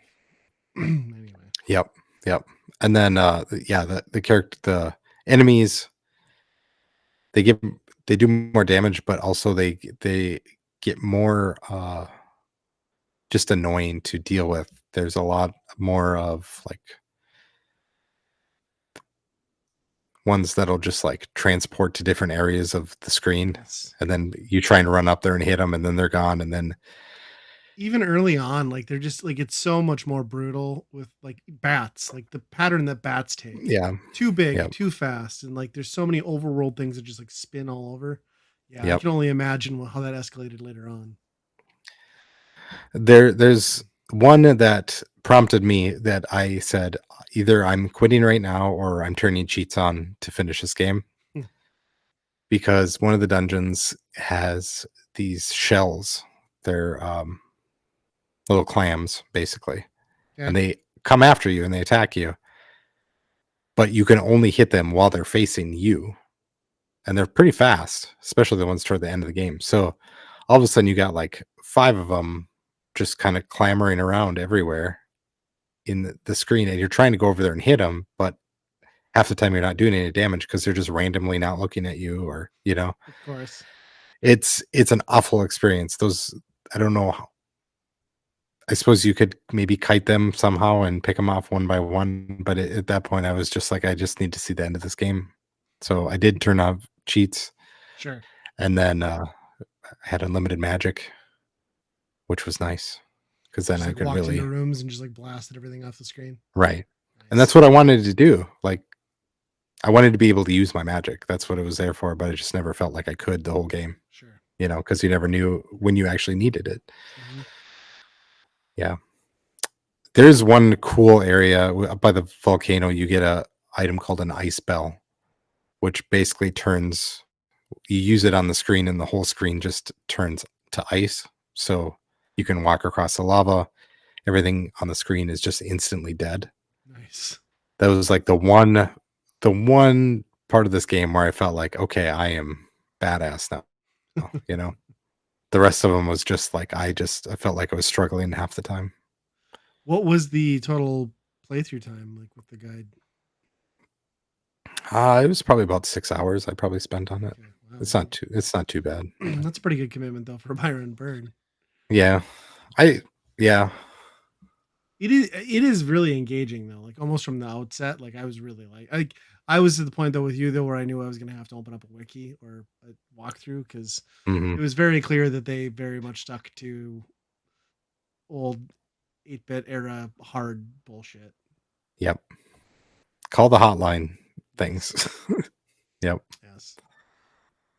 Anyway. Yep. Yep. And then yeah, the character the enemies they give they do more damage, but also they get more just annoying to deal with. There's a lot more of like ones that'll just like transport to different areas of the screen, Yes. and then you try and run up there and hit them, and then they're gone, and then Even early on, like they're just like it's so much more brutal with like bats, like the pattern that bats take. yeah, Too big, yep, too fast, and like there's so many overworld things that just like spin all over. Yeah, I yep. can only imagine how that escalated later on. There's one that prompted me that I said either I'm quitting right now or I'm turning cheats on to finish this game Hmm. because one of the dungeons has these shells. They're little clams, basically, Okay. and they come after you and they attack you, but you can only hit them while they're facing you, and they're pretty fast, especially the ones toward the end of the game. So all of a sudden, you got like 5 of them just kind of clamoring around everywhere in the screen, and you're trying to go over there and hit them, but half the time you're not doing any damage because they're just randomly not looking at you, or Of course. it's an awful experience. Those I don't know. I suppose you could maybe kite them somehow and pick them off one by one, but at that point, I was just like, I just need to see the end of this game. So I did turn off cheats, Sure. and then I had unlimited magic, which was nice because then Just I like could walked into really rooms and just like blasted everything off the screen. right. And Nice. that's what I wanted to do. Like I wanted to be able to use my magic. That's what it was there for, but I just never felt like I could the whole game. Sure. because you never knew when you actually needed it. Mhm. Yeah. There's one cool area up by the volcano. You get a item called an ice bell, which basically turns. You use it on the screen, and the whole screen just turns to ice. So you can walk across the lava. Everything on the screen is just instantly dead. Nice. That was like the one part of this game where I felt like, okay, I am badass now. The rest of them was just like I felt like I was struggling half the time. What was the total playthrough time like with the guide? It was probably about 6 hours I probably spent on it. Okay, wow. It's not too bad. That's a pretty good commitment though for Byron Burn. Yeah. I yeah. It is really engaging though, like almost from the outset. Like I was really I was to the point though with you though where I knew I was gonna have to open up a wiki or a walkthrough because it Mhm. was very clear that they very much stuck to old 8-bit era hard bullshit. Yep. Call the hotline Yes. things. Yep. Yes.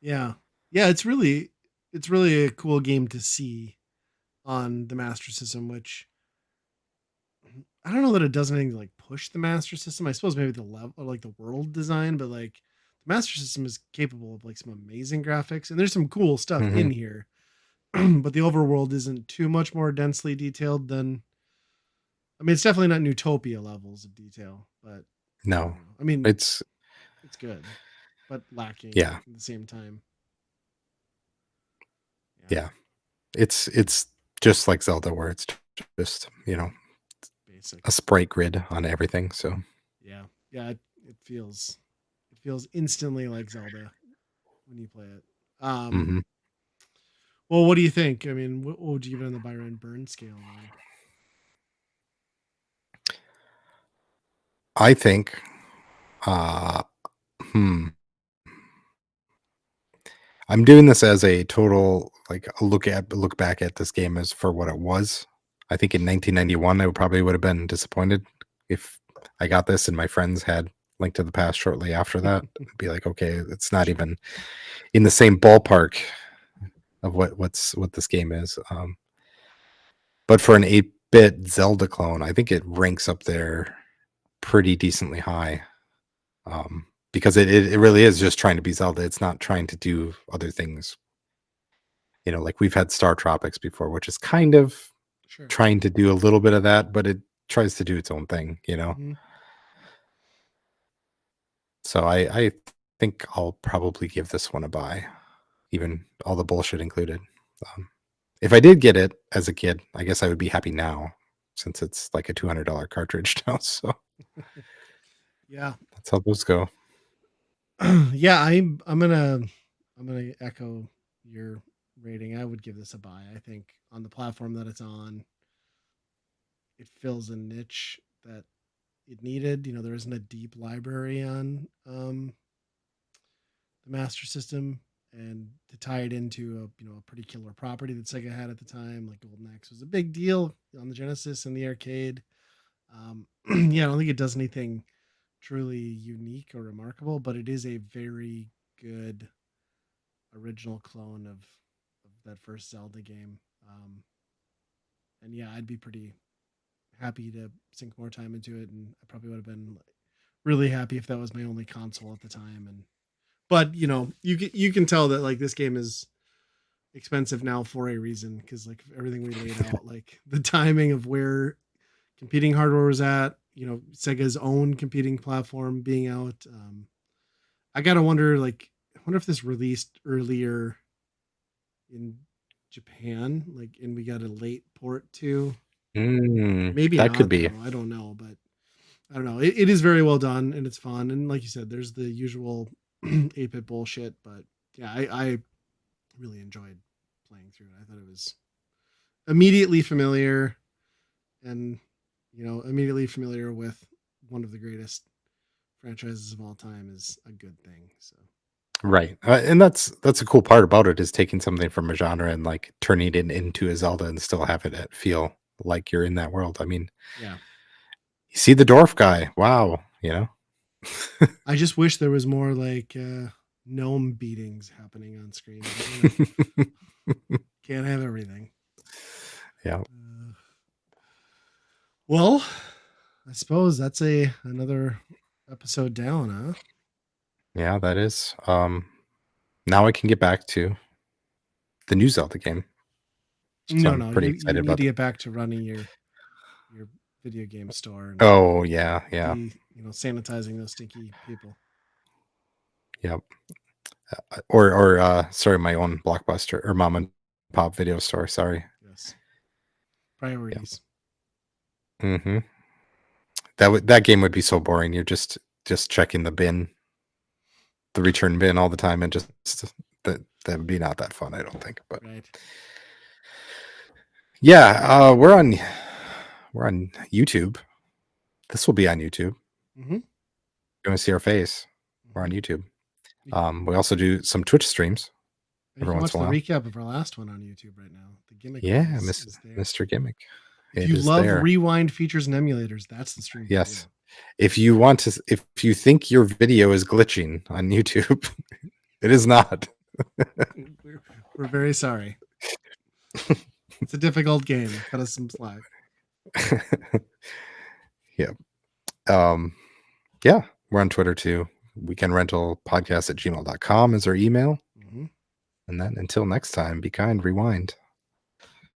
Yeah. Yeah, it's really a cool game to see on the Master System, which I don't know that it does anything to like push the Master System. I suppose maybe the level or like the world design, but like the Master System is capable of like some amazing graphics and there's some cool stuff in Mhm. here. But the overworld isn't too much more densely detailed than I mean it's definitely not Utopia levels of detail, but I No. don't know. I mean, It's it's good, but lacking yeah. at the same time. Yeah, Yeah. It's just like Zelda where it's just, basic. a sprite grid on everything, so Yeah. Yeah, it feels instantly like Zelda when you play it. mhm. Well, what do you think? I mean, what would you give it on the Byron Burn scale then? I think uh hmm I'm doing this as a total like a look back at this game as for what it was. I think in 1991 I would have been disappointed if I got this and my friends had Link to the Past shortly after that. I'd be like, okay, it's not Sure. even in the same ballpark of what this game is. But for an 8-bit Zelda clone, I think it ranks up there pretty decently high. Because it really is just trying to be Zelda. It's not trying to do other things. Like we've had Star Tropics before, which is kind of Sure. trying to do a little bit of that, but it tries to do its own thing. Hmm. So I think I'll probably give this one a buy, even all the bullshit included. Um, if I did get it as a kid, I guess I would be happy now since it's like a $200 cartridge now. So Yeah. that's how those go. Yeah, I'm gonna echo your rating. I would give this a buy. I think on the platform that it's on, it fills a niche that it needed. There isn't a deep library on the Master System, and to tie it into a pretty killer property that Sega had at the time, like Golden Axe, was a big deal on the Genesis and the arcade. Yeah, I don't think it does anything truly unique or remarkable, but it is a very good original clone of that first Zelda game. And yeah, I'd be pretty happy to sink more time into it, and I probably would have been really happy if that was my only console at the time. And but you can tell that like this game is expensive now for a reason because like everything we laid out, like the timing of where competing hardware was at, Sega's own competing platform being out. I gotta wonder, like, I wonder if this released earlier in Japan, like, and we got a late port too. Maybe That could not, be. though. I don't know, but I don't know. It is very well done and it's fun. And like you said, there's the usual 8-bit bullshit, but yeah, I really enjoyed playing through it. I thought it was immediately familiar and, immediately familiar with one of the greatest franchises of all time is a good thing. So, Right. And that's a cool part about it is taking something from a genre and like turning it into a Zelda and still have it feel like you're in that world. I mean, yeah. you see the dwarf guy. Wow. I just wish there was more like gnome beatings happening on screen. But, can't have everything. Yeah. Well, I suppose that's another episode down, huh? Yeah, that is. Now I can get back to the new Zelda game. So I'm pretty You excited need about to that. get back to running your video game store and Oh yeah, yeah, sanitizing those stinky people. yep. Or sorry, my own Blockbuster or mom and pop video store. Sorry. Yes. Priorities. Mm-hmm. That game would be so boring. You're just checking the bin, the return bin all the time, and just that would be not that fun. I don't think. But Right. yeah, we're on YouTube. This will be on YouTube. Mm-hmm. You want to see our face? We're on YouTube. You We also do some Twitch streams every can once watch in a the while. recap of our last one on YouTube right now. The gimmick. Yeah, is there. Mr. Gimmick. If It you is love there. rewind features and emulators, that's the stream. Yes. If you want to, if you think your video is glitching on YouTube, it is not. We're very sorry. It's a difficult game. Cut us some slack. Yeah. Yeah. We're on Twitter too. Weekendrentalpodcast@gmail.com is our email. Mm-hmm. And then until next time, be kind, rewind.